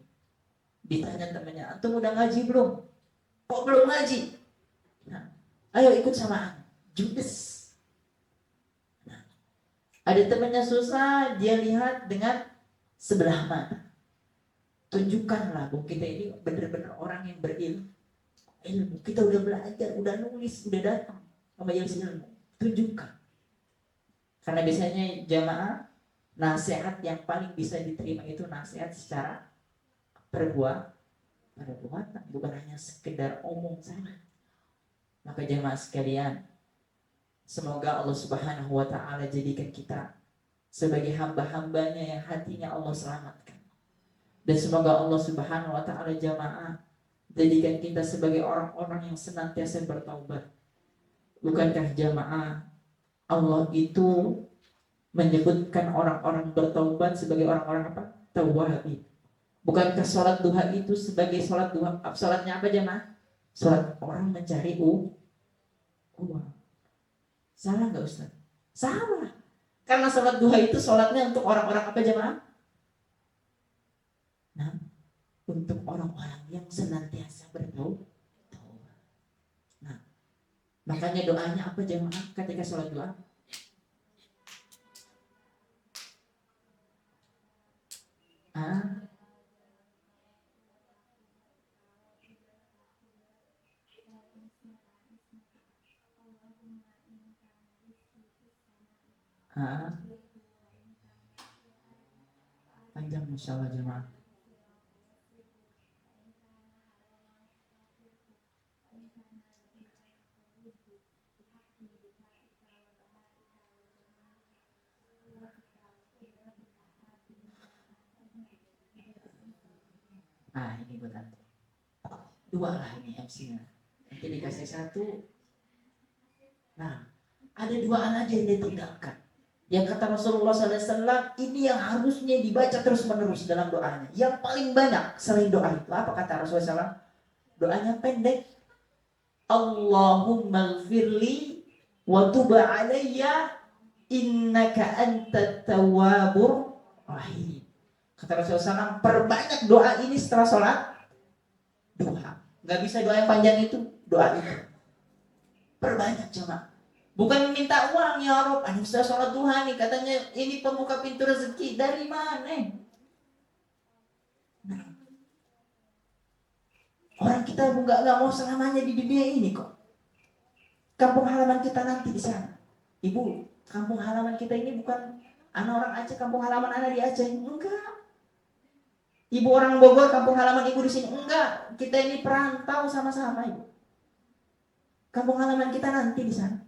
Ditanya temannya, antum udah ngaji belum? Kok belum ngaji? Nah, ayo ikut sama aku. Judes. Nah, ada temannya susah, dia lihat dengan sebelah mata. Tunjukkanlah bahwa kita ini benar-benar orang yang berilmu. Kita udah belajar, udah nulis, udah datang ke majelis ilmu. Tunjukkan. Karena biasanya jamaah, nasihat yang paling bisa diterima itu nasihat secara perbuatan, bukan hanya sekedar omong saja. Maka jamaah sekalian, semoga Allah Subhanahu wa ta'ala jadikan kita sebagai hamba-hambanya yang hatinya Allah selamatkan. Dan semoga Allah Subhanahu wa ta'ala jamaah jadikan kita sebagai orang-orang yang senantiasa bertaubat. Bukankah jamaah Allah itu menyebutkan orang-orang bertaubat sebagai orang-orang apa? Tawwabin. Bukankah sholat duha itu sebagai sholat duha? Sholatnya apa jamaah? Sholat orang mencari uang. Salah nggak Ustaz? Salah. Karena sholat duha itu sholatnya untuk orang-orang apa jemaah? Nah, untuk orang-orang yang senantiasa bertaubat. Nah, makanya doanya apa jemaah ketika sholat duha? Panjang Masya Allah jemaah. Ini buat nanti. Dua lah ini MC-nya. Nanti dikasih satu. Nah, ada dua aja yang ditinggalkan. Yang kata Rasulullah SAW, ini yang harusnya dibaca terus-menerus dalam doanya. Yang paling banyak selain doa itu. Apa kata Rasulullah SAW? Doanya pendek. Allahumma gfirli wa tub 'alayya innaka antat tawwabur rahim. Kata Rasulullah SAW, perbanyak doa ini setelah sholat duha. Gak bisa doa yang panjang itu, doa itu. Perbanyak jemaah. Bukan minta uang, ya Rob, ini bisa sholat duha nih, katanya ini pembuka pintu rezeki. Dari mana? Nah, orang kita nggak mau selamanya di dunia ini kok. Kampung halaman kita nanti di sana. Ibu, kampung halaman kita ini bukan anak orang Aceh, kampung halaman anak di Aceh. Enggak. Ibu orang Bogor, kampung halaman ibu di sini. Enggak. Kita ini perantau sama-sama, ibu. Kampung halaman kita nanti di sana.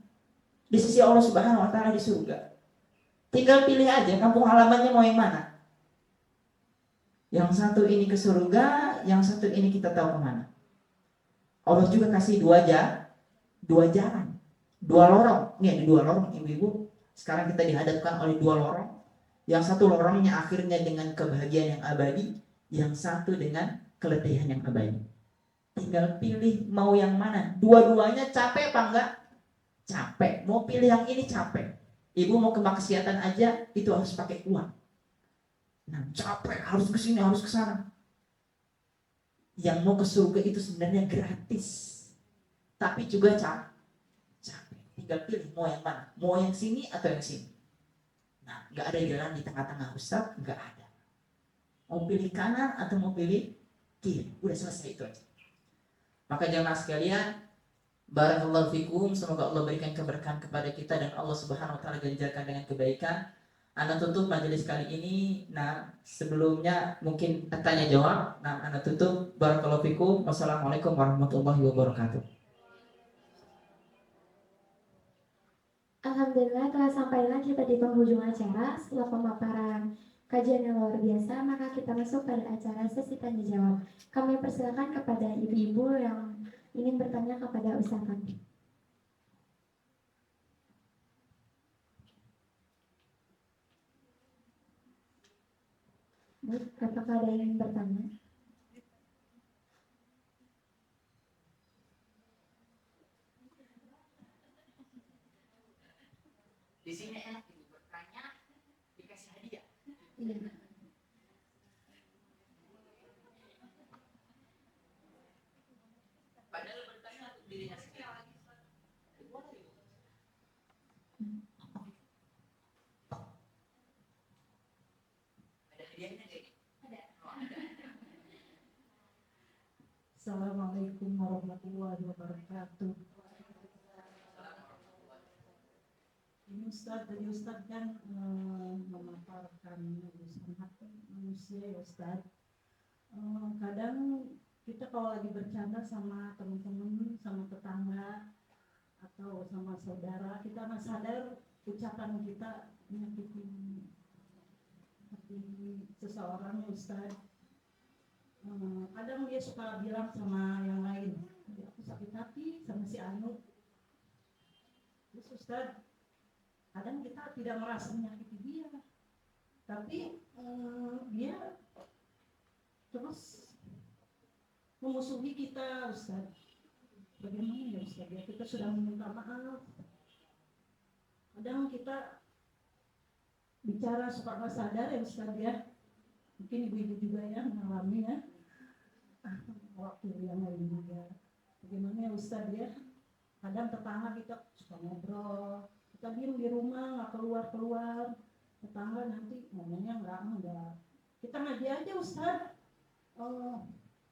Di sisi Allah Subhanahu wa taala di surga. Tinggal pilih aja kampung halamannya mau yang mana. Yang satu ini ke surga, yang satu ini kita tahu kemana. Allah juga kasih dua jalan, dua lorong. Ini ada dua lorong, ibu-ibu. Sekarang kita dihadapkan oleh dua lorong. Yang satu lorongnya akhirnya dengan kebahagiaan yang abadi, yang satu dengan keletihan yang abadi. Tinggal pilih mau yang mana. Dua-duanya capek apa enggak? Capek. Mau pilih yang ini capek. Ibu mau ke maksiatan aja itu harus pakai uang. Nah, capek, harus ke sini, harus ke sana. Yang mau ke surga itu sebenarnya gratis. Tapi juga capek. Tinggal pilih mau yang mana. Mau yang sini atau yang sini. Nah, enggak ada jalan di tengah-tengah, Ustaz, enggak ada. Mau pilih kanan atau mau pilih kiri. Udah selesai itu aja. Maka jamaah sekalian, barakallahu fikum, semoga Allah berikan keberkahan kepada kita dan Allah Subhanahu wa taala ganjarkan dengan kebaikan. Anda tutup majelis kali ini. Nah, sebelumnya mungkin tanya jawab. Nah, Anda tutup. Barakallahu fikum. Wassalamualaikum warahmatullahi wabarakatuh. Alhamdulillah telah sampailah kita di penghujung acara. Setelah pemaparan kajian yang luar biasa, maka kita masuk pada acara sesi tanya jawab. Kami persilakan kepada ibu-ibu yang ingin bertanya kepada Ustaz kami. Apakah ada yang ingin bertanya? Di sini enak ibu bertanya, dikasih hadiah. Iya. Padahal bertanya untuk dirinya sendiri. Ada hadiahnya jadi. Ada. Assalamualaikum warahmatullahi wabarakatuh. Ini Ustaz, tadi Ustaz kan memaparkan urusan hati manusia ya Ustaz. Kadang kita kalau lagi bercanda sama teman-teman, sama tetangga atau sama saudara, kita nggak sadar ucapan kita menyakiti hati seseorang ya Ustaz. Kadang dia suka bilang sama yang lain, aku sakit hati sama si Anu. Terus Ustaz, kadang kita tidak merasa menyakiti dia, tapi dia terus memusuhi kita Ustaz. Bagaimana ya Ustaz ya, kita sudah meminta maaf, kadang kita bicara suka nggak sadar ya Ustaz ya. Mungkin ibu-ibu juga ya mengalami ya waktu yang lain juga. Bagaimana ya Ustaz ya, kadang tetangga kita suka ngobrol, kita diem di rumah nggak keluar, tetangga nanti ngomongnya enggak, kita ngaji aja Ustaz,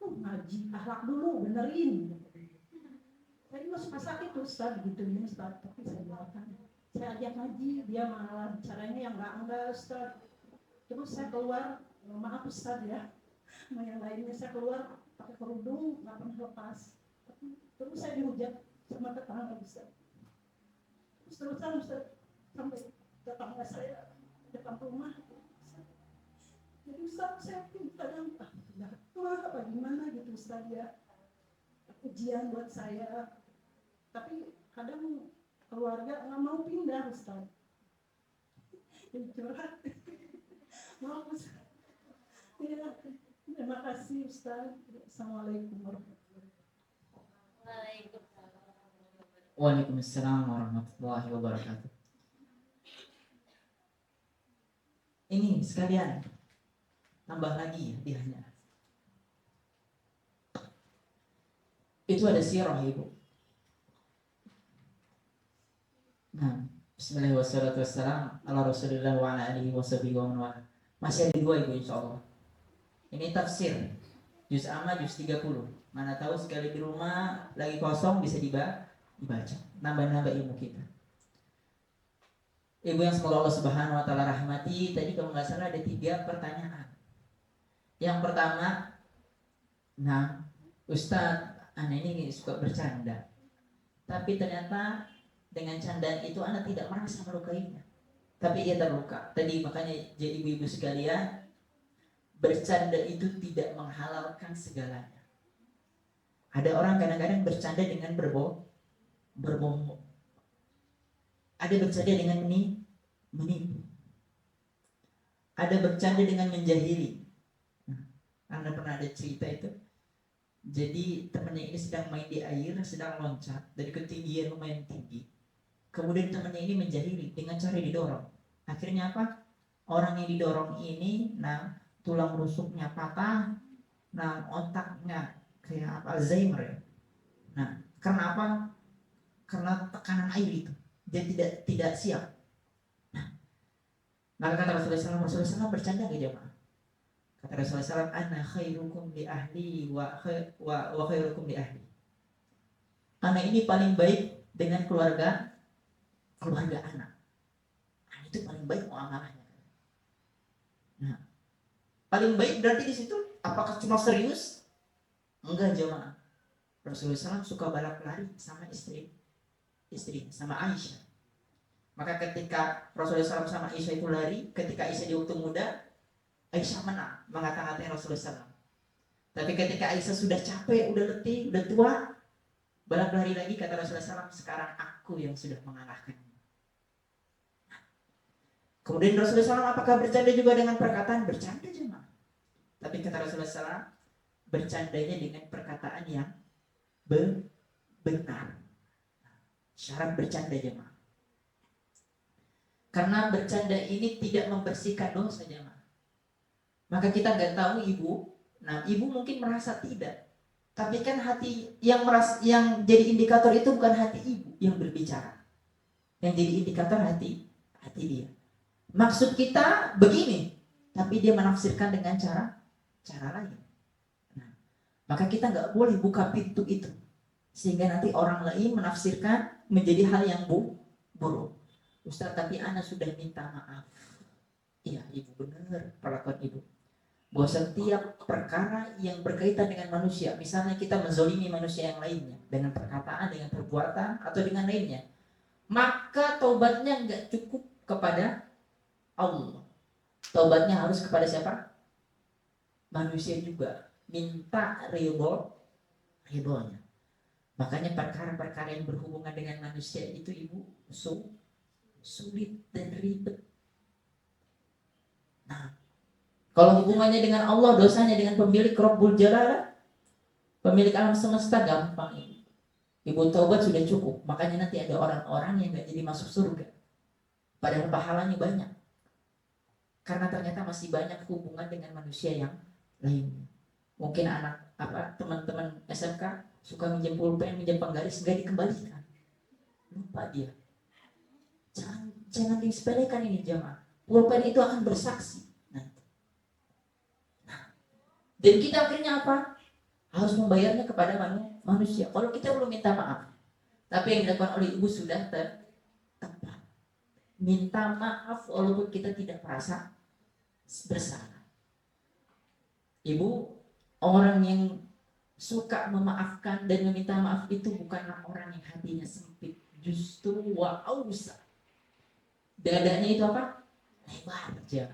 ngaji akhlak dulu benerin. Saya juga suka sakit Ustaz gituin Ustaz, tapi saya biarkan, saya ajak ngaji, dia malah caranya yang enggak Ustaz. Terus saya keluar, maaf Ustaz ya, sama yang lainnya saya keluar pakai kerudung nggak pernah lepas, terus saya dihujat sama tetangga Ustaz. Terus-terusan Ustaz, sampai tetangga saya depan rumah. Jadi Ustaz, saya kadang udah tua apa gimana gitu Ustaz ya, ujian buat saya. Tapi kadang keluarga nggak mau pindah Ustaz. Jadi curhat. Maaf Ustaz. Ya, terima kasih Ustaz. Assalamualaikum warahmatullahi wabarakatuh. Waalaikumsalam warahmatullahi wabarakatuh. Ini sekalian tambah lagi hadiahnya. Itu ada sirah ibu. Nah, bismillah wassalatu wassalam ala rasulillah wa ala alihi wa sahbihi wa man wala. Masih ada 2 ibu insyaallah. Ini tafsir juz amma juz 30. Mana tahu sekali di rumah lagi kosong bisa dibaca. Nambah-nambah ilmu kita. Ibu yang semoga Allah Subhanahu wa taala rahmati, tadi kalau nggak salah ada 3 pertanyaan. Yang pertama, nah, Ustadz, Ana ini suka bercanda. Tapi ternyata dengan candaan itu Ana tidak merasa melukainya. Tapi ia terluka. Tadi makanya jadi ibu-ibu sekalian, bercanda itu tidak menghalalkan segalanya. Ada orang kadang-kadang bercanda dengan berbohong. Ada bercanda dengan menipu. Ada bercanda dengan menjahili. Anda pernah ada cerita itu? Jadi temannya ini sedang main di air, sedang loncat dari ketinggian lumayan tinggi. Kemudian temannya ini menjahili dengan cara didorong. Akhirnya apa? Orang yang didorong ini, tulang rusuknya patah, otaknya kayak apa? Alzheimer ya. Karena apa? Karena tekanan air itu. Dia tidak siap. Maka kata Rasulullah SAW bercanda nggak jemaah? Kata Rasulullah SAW, ana khairukum li ahli wa khairukum li ahli. Ana ini paling baik dengan keluarga anak. Itu paling baik muamalahnya. Paling baik berarti di situ apakah cuma serius? Enggak jemaah. Rasulullah SAW suka balap lari sama istri sama Aisyah. Maka ketika Rasulullah SAW sama Aisyah itu lari, ketika Aisyah di waktu muda, Aisyah menang mengata-ngatain Rasulullah SAW. Tapi ketika Aisyah sudah capek, udah letih, udah tua, balap lari lagi, kata Rasulullah SAW, sekarang aku yang sudah mengalahkan. Kemudian Rasulullah SAW apakah bercanda juga dengan perkataan? Bercanda juga. Tapi kata Rasulullah SAW, bercandanya dengan perkataan yang benar. Syarat bercanda jemaah. Karena bercanda ini tidak membersihkan dosa jemaah. Maka kita nggak tahu ibu. Ibu mungkin merasa tidak. Tapi kan hati yang jadi indikator itu bukan hati ibu yang berbicara. Yang jadi indikator hati dia. Maksud kita begini, tapi dia menafsirkan dengan cara lain. Maka kita nggak boleh buka pintu itu. Sehingga nanti orang lain menafsirkan menjadi hal yang buruk. Ustaz, tapi Ana sudah minta maaf. Iya, ibu benar perlakuan ibu. Bahwa setiap perkara yang berkaitan dengan manusia, misalnya kita menzolimi manusia yang lainnya dengan perkataan, dengan perbuatan, atau dengan lainnya, maka taubatnya nggak cukup kepada Allah. Taubatnya harus kepada siapa? Manusia juga. Minta ridhonya. Makanya perkara-perkara yang berhubungan dengan manusia itu ibu sulit dan ribet. Kalau hubungannya dengan Allah, dosanya dengan pemilik Rabbul Jalal, pemilik alam semesta, gampang ibu. Ibu taubat sudah cukup. Makanya nanti ada orang-orang yang gak jadi masuk surga. Padahal pahalanya banyak. Karena ternyata masih banyak hubungan dengan manusia yang lainnya. Mungkin teman-teman SMK suka minjem pulpen, minjem penggaris, nggak dikembalikan, lupa dia. Jangan disepelekan ini jemaah. Pulpen itu akan bersaksi nanti. Dan kita akhirnya apa? Harus membayarnya kepada manusia. Kalau kita belum minta maaf, tapi yang dilakukan oleh ibu sudah tepat. Minta maaf walaupun kita tidak merasa bersalah. Ibu, orang yang suka memaafkan dan meminta maaf itu bukanlah orang yang hatinya sempit, justru wa'ausa. Dadanya itu apa? Lebar aja.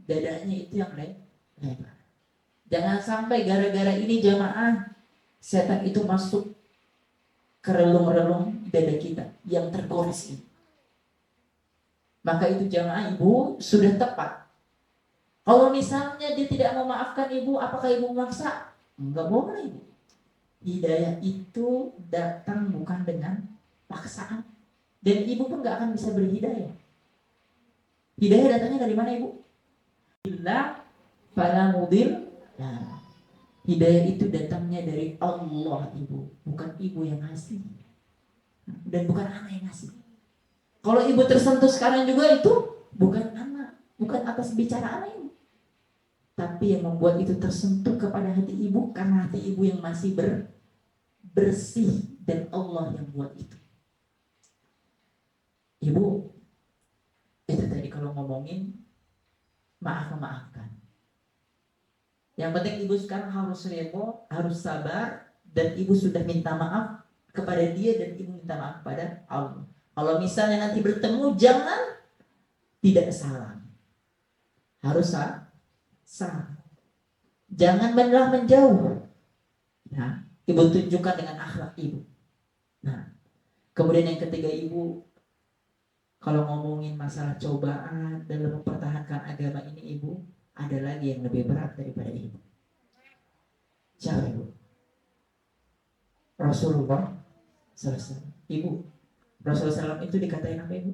Dadanya itu yang lebar. Jangan sampai gara-gara ini jamaah setan itu masuk ke relung-relung dada kita yang tergores ini. Maka itu jamaah ibu sudah tepat. Kalau misalnya dia tidak memaafkan ibu, apakah ibu memaksa? Enggak boleh ibu. Hidayah itu datang bukan dengan paksaan. Dan ibu pun gak akan bisa berhidayah. Hidayah datangnya dari mana ibu? Illa fala mudil. Nah, hidayah itu datangnya dari Allah ibu, bukan ibu yang ngasih. Dan bukan anak yang ngasih. Kalau ibu tersentuh sekarang juga itu bukan anak, bukan atas bicara anak ibu. Tapi yang membuat itu tersentuh kepada hati ibu karena hati ibu yang masih bersih dan Allah yang buat itu. Ibu, itu tadi kalau ngomongin memaafkan. Yang penting ibu sekarang harus rebo, harus sabar, dan ibu sudah minta maaf kepada dia dan ibu minta maaf kepada Allah. Kalau misalnya nanti bertemu, jangan tidak salam. Harus salam. Jangan malah menjauh. Nah, ibu tunjukkan dengan akhlak ibu. Nah, kemudian yang ketiga ibu, kalau ngomongin masalah cobaan dalam mempertahankan agama ini ibu, ada lagi yang lebih berat daripada ibu. Siapa ibu? Rasulullah SAW. Ibu, Rasulullah SAW itu dikatain apa ibu?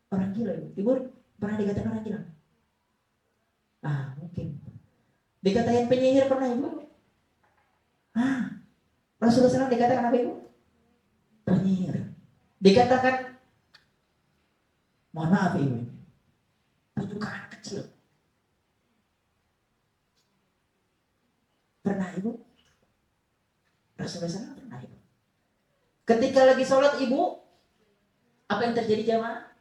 Orang gila ibu. Ibu pernah dikatain orang gila? Mungkin. Dikatain penyihir pernah ibu? Rasulullah SAW dikatakan apa ibu? Penyihir. Dikatakan, mohon maaf ibu, tunjukkan kecil. Pernah ibu? Rasulullah SAW pernah ibu. Ketika lagi sholat ibu, apa yang terjadi jamaah?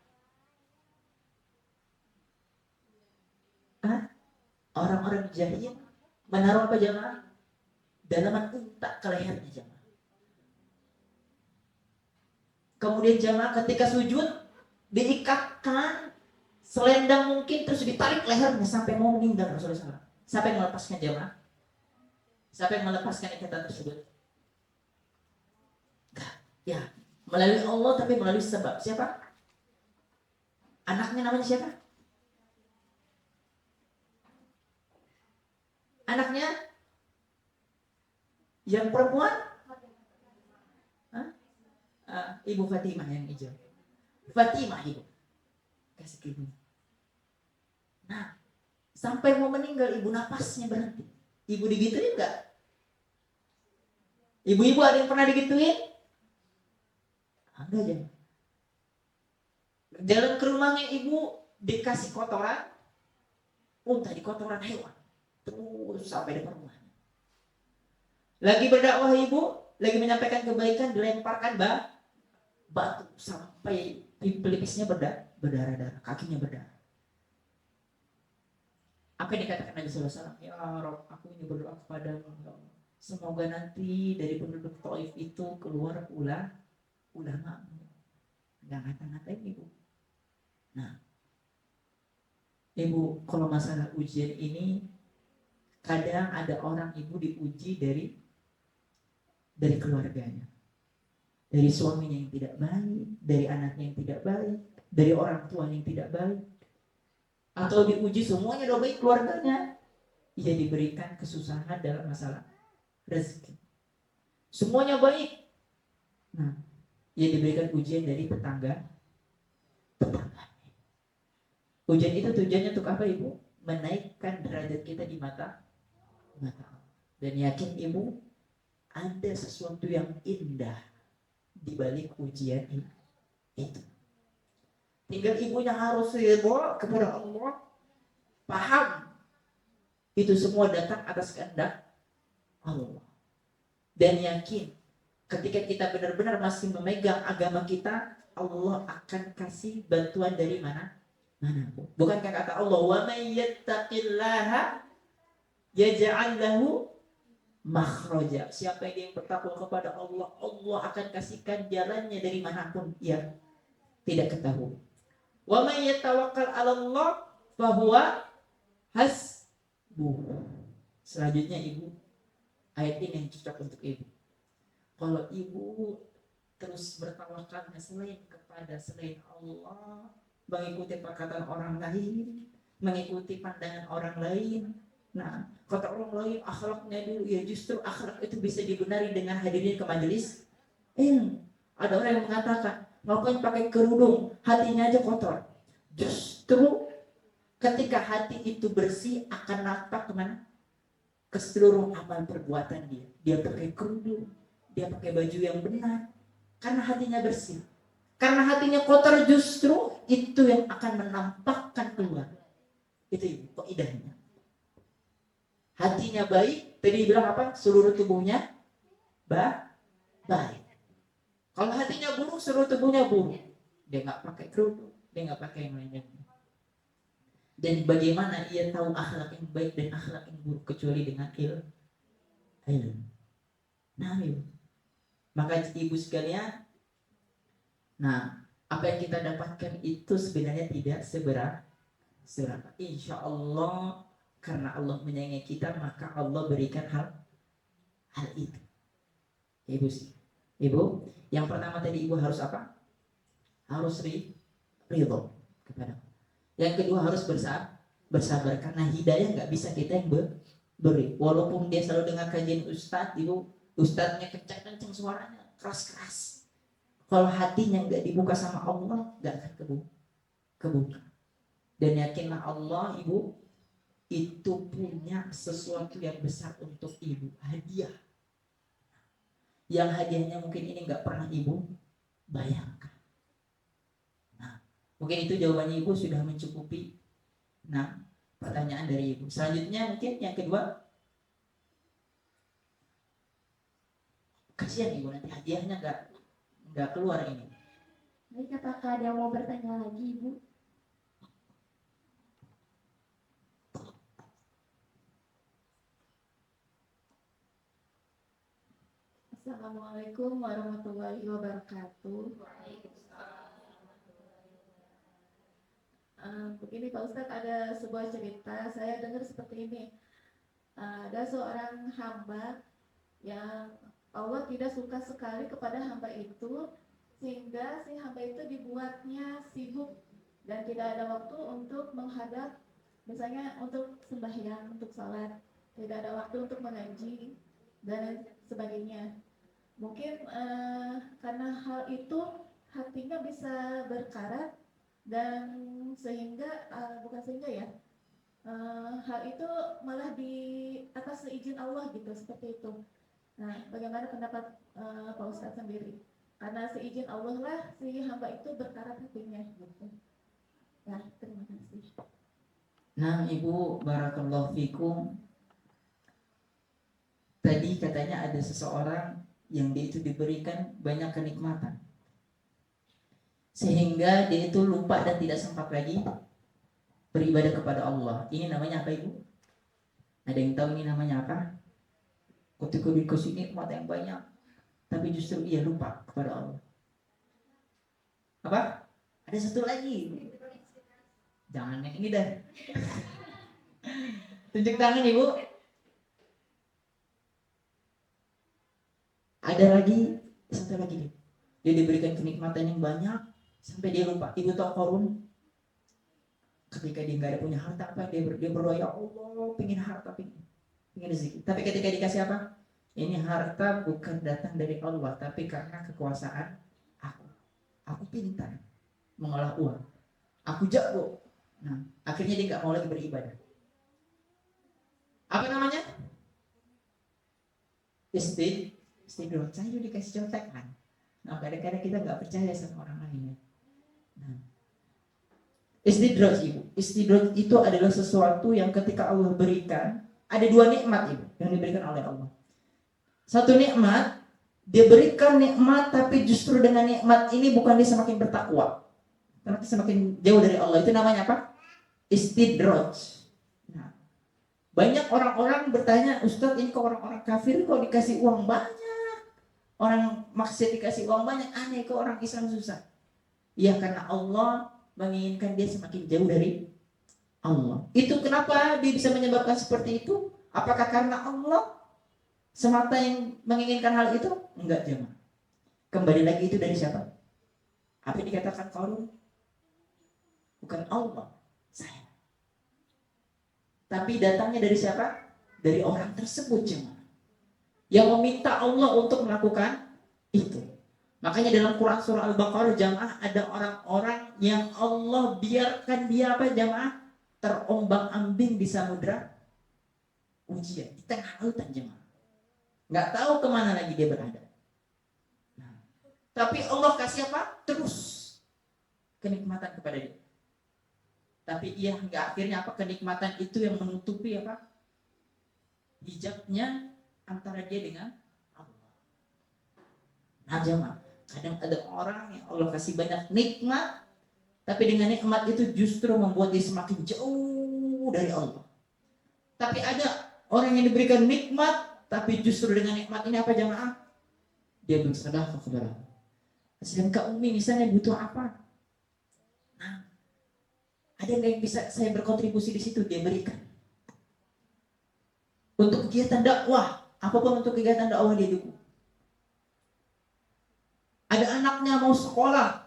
Orang-orang jahil menaruh apa jamaah? Dalaman unta ke lehernya jamaah. Kemudian jamaah ketika sujud diikatkan selendang mungkin terus ditarik lehernya sampai mau meninggal Rasulullah SAW. Siapa yang melepaskan jamaah? Siapa yang melepaskan ikatan tersebut? Ya, melalui Allah tapi melalui sebab. Siapa? Anaknya namanya siapa? Anaknya yang perempuan? Ibu Fatimah yang hijau. Fatimah ibu. Kasih ibu. Nah, sampai mau meninggal ibu napasnya berhenti. Ibu digituin enggak? Ibu-ibu ada yang pernah digituin? Enggak aja. Jalan ke rumahnya ibu dikasih kotoran, tadi kotoran hewan. Terus sampai depan rumah. Lagi berdakwah ibu, lagi menyampaikan kebaikan, dilemparkan batu sampai pelipisnya berdarah-darah, kakinya berdarah. Apa yang dikatakan Nabi Sallallahu Alaihi Wasallam? Ya Rob, aku ini berdoa kepadamu, semoga nanti dari penduduk Taif itu keluar ulama. Nggak ngata-ngatain ibu. Nah, ibu, kalau masalah ujian ini, kadang ada orang ibu diuji dari keluarganya, dari suaminya yang tidak baik, dari anaknya yang tidak baik, dari orang tua yang tidak baik, atau diuji semuanya udah baik keluarganya, ia diberikan kesusahan dalam masalah rezeki. Semuanya baik, nah, ia diberikan ujian dari tetangga. Ujian itu tujuannya untuk apa ibu? Menaikkan derajat kita di mata Allah. Dan yakin ibu, ada sesuatu yang indah di balik ujian itu. Tinggal ibunya harus ridho kepada Allah, paham itu semua datang atas kehendak Allah, dan yakin ketika kita benar-benar masih memegang agama kita, Allah akan kasih bantuan dari mana? Bukankah kata Allah, wa may yattaqillaha yaj'al lahu makhraja. Siapa yang bertakwa kepada Allah, Allah akan kasihkan jalannya dari manapun ia tidak ketahui. Wa may yatawakkal 'ala Allah fa huwa hasbuh. Selanjutnya ibu, ayat ini yang cocok untuk ibu. Kalau ibu terus bertawakal selain Allah, mengikuti perkataan orang lain, mengikuti pandangan orang lain, Nah, kata orang lain akhlaknya dulu, ya justru akhlak itu bisa dibenari dengan hadirnya ke majelis ilmu. Ada orang yang mengatakan, ngapain pakai kerudung, hatinya aja kotor. Justru ketika hati itu bersih akan nampak kemana? Ke seluruh amal perbuatan dia. Dia pakai kerudung, dia pakai baju yang benar, karena hatinya bersih. Karena hatinya kotor justru itu yang akan menampakkan keluar. Itu kaidahnya. Hatinya baik, tadi bilang apa? Seluruh tubuhnya baik. Kalau hatinya buruk, seluruh tubuhnya buruk. Dia nggak pakai kerudung, dia nggak pakai yang lainnya. Dan bagaimana ia tahu akhlak yang baik dan akhlak yang buruk kecuali dengan ilmu. Nah, maka ibu sekalian, nah apa yang kita dapatkan itu sebenarnya tidak seberapa. Insya Allah karena Allah menyayangi kita maka Allah berikan hal itu. Ibu, yang pertama tadi ibu harus apa? Harus ridho kepada Allah. Yang kedua harus bersabar karena hidayah nggak bisa kita yang beri. Walaupun dia selalu dengar kajian ustadz, ibu, ustadznya kencang suaranya, keras. Kalau hatinya nggak dibuka sama Allah, nggak akan kebuka. Dan yakinlah Allah, ibu, itu punya sesuatu yang besar untuk ibu, hadiah. Yang hadiahnya mungkin ini nggak pernah ibu bayangkan. Nah, mungkin itu jawabannya ibu sudah mencukupi. Nah, pertanyaan dari ibu. Selanjutnya mungkin yang kedua, kasihan ibu nanti hadiahnya nggak keluar ini. Baik, apakah ada yang mau bertanya lagi, Ibu? Assalamualaikum warahmatullahi wabarakatuh. Begini Pak Ustadz, ada sebuah cerita, saya dengar seperti ini. Ada seorang hamba yang Allah tidak suka sekali kepada hamba itu, sehingga si hamba itu dibuatnya sibuk dan tidak ada waktu untuk menghadap, misalnya untuk sembahyang, untuk sholat, tidak ada waktu untuk mengaji dan sebagainya. Mungkin karena hal itu hatinya bisa berkarat dan sehingga hal itu malah di atas seizin Allah gitu, seperti itu. Nah, bagaimana pendapat Pak Ustadz sendiri? Karena seizin Allah lah si hamba itu berkarat hatinya gitu. Ya, terima kasih. Nah, Ibu, barakallahu fikum. Tadi katanya ada seseorang yang dia itu diberikan banyak kenikmatan sehingga dia itu lupa dan tidak sempat lagi beribadah kepada Allah. Ini namanya apa, Ibu? Ada yang tahu ini namanya apa? Ketika dikasih nikmat yang banyak tapi justru ia lupa kepada Allah. Apa? Ada satu lagi. Jangan yang ini dah. Tunjuk tangan, Ibu. Ada lagi, satu lagi. Dia diberikan kenikmatan yang banyak sampai dia lupa. Ibu tahu Qarun? Ketika dia nggak ada punya harta, apa dia berdoa, ya Allah, pengen harta, pengen rezeki. Tapi ketika dikasih apa? Ini harta bukan datang dari Allah, tapi karena kekuasaan aku. Aku pintar mengolah uang. Aku jago. Nah, akhirnya dia nggak mau lagi beribadah. Apa namanya? Istidraj. Saya juga dikasih contekan. Nah, kadang-kadang kita nggak percaya sama orang lain. Nah, istidraj, Ibu. Istidraj itu adalah sesuatu yang ketika Allah berikan, ada dua nikmat, Ibu, yang diberikan oleh Allah. Satu nikmat, dia berikan nikmat, tapi justru dengan nikmat ini bukan dia semakin bertakwa, tapi semakin jauh dari Allah. Itu namanya apa? Istidraj. Nah, banyak orang-orang bertanya, Ustadz, ini kok orang-orang kafir kok dikasih uang banyak? Orang maksud dikasih uang banyak, aneh kok orang Islam susah. Ya karena Allah menginginkan dia semakin jauh dari Allah. Itu kenapa dia bisa menyebabkan seperti itu? Apakah karena Allah semata yang menginginkan hal itu? Enggak, jemaah. Kembali lagi itu dari siapa? Apa yang dikatakan Qarun? Bukan Allah, saya. Tapi datangnya dari siapa? Dari orang tersebut jemaah. Yang meminta Allah untuk melakukan itu. Makanya dalam Quran surah Al-Baqarah jamaah ada orang-orang yang Allah biarkan dia apa jamaah? Terombang-ambing di samudra ujian, di tengah lautan jemaah. Nggak tahu kemana lagi dia berada. Nah, tapi Allah kasih apa? Terus kenikmatan kepada dia. Tapi ia nggak akhirnya apa? Kenikmatan itu yang menutupi apa? Hijabnya antara dia dengan Allah. Nah jemaah, kadang ada orang yang Allah kasih banyak nikmat, tapi dengan nikmat itu justru membuat dia semakin jauh dari Allah. Tapi ada orang yang diberikan nikmat, tapi justru dengan nikmat ini apa jamaah? Dia bersedekah kepada Allah. Sedangkan Umi misalnya butuh apa? Nah, ada nggak yang bisa saya berkontribusi di situ? Dia berikan. Untuk kegiatan dakwah, apapun untuk kegiatan dakwah dia dukung. Ada anaknya mau sekolah,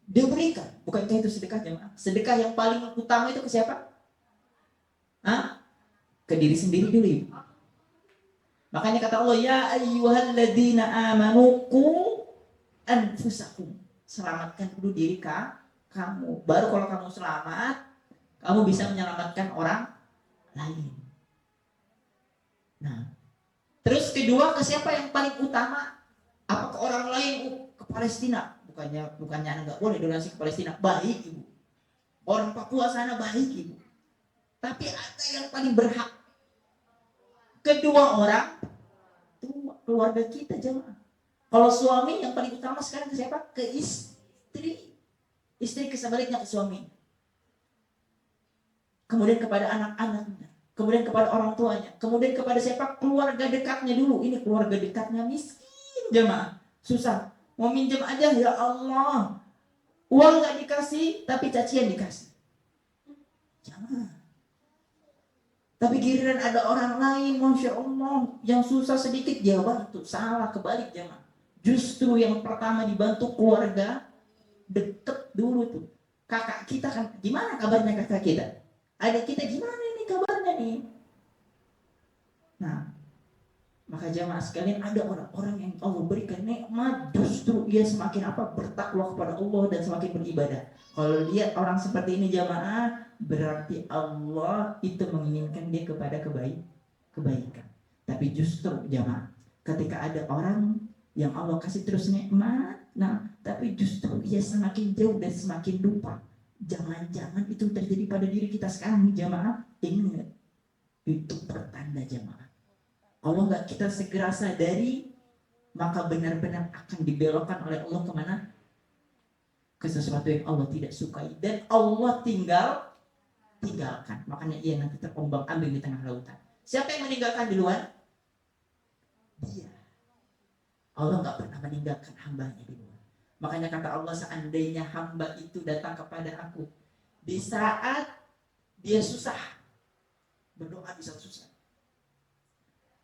dia berikan. Bukankah itu sedekah jemaah? Sedekah yang paling utama itu ke siapa? Hah? Ke diri sendiri dulu. Ibu. Makanya kata Allah, ya ayyuhalladzina amanu qu anfusakum. Selamatkan dulu diri kamu. Baru kalau kamu selamat, kamu bisa menyelamatkan orang lain. Nah, terus kedua ke siapa yang paling utama? Apa ke orang lain? Ke Palestina? Bukannya anak nggak boleh donasi ke Palestina. Baik ibu. Orang Papua sana baik ibu. Tapi ada yang paling berhak. Kedua orang, keluarga kita jemaah. Kalau suami yang paling utama sekarang ke siapa? Ke istri. Istri kesebaliknya ke suami. Kemudian kepada anak-anaknya. Kemudian kepada orang tuanya. Kemudian kepada siapa? Keluarga dekatnya dulu. Ini keluarga dekatnya miskin jemaah. Susah. Mau minjem aja ya Allah. Uang gak dikasih, tapi cacian dikasih. Jangan. Tapi giliran ada orang lain, Masya Allah, yang susah sedikit, dia bantu. Salah, kebalik jemaah. Justru yang pertama dibantu keluarga, deket dulu tuh. Kakak kita kan, gimana kabarnya kakak kita? Adik kita gimana ini kabarnya nih? Nah, maka jemaah sekalian ada orang-orang yang Allah berikan nikmat, justru ia semakin apa? Bertakwa kepada Allah dan semakin beribadah. Kalau lihat orang seperti ini jemaah, berarti Allah itu menginginkan dia kepada kebaikan. Tapi justru jemaah, ketika ada orang yang Allah kasih terus nikmat, nah tapi justru ia semakin jauh dan semakin lupa. Jangan-jangan itu terjadi pada diri kita sekarang nih jemaah. Ingat, itu pertanda jemaah. Allah nggak kita segera sadari, maka benar-benar akan dibelokkan oleh Allah kemana? Ke sesuatu yang Allah tidak sukai. Dan Allah tinggalkan. Makanya ia nanti terombang ambing di tengah lautan. Siapa yang meninggalkan duluan? Dia. Allah nggak pernah meninggalkan hambanya duluan. Makanya kata Allah, seandainya hamba itu datang kepada aku di saat dia susah, berdoa di saat susah,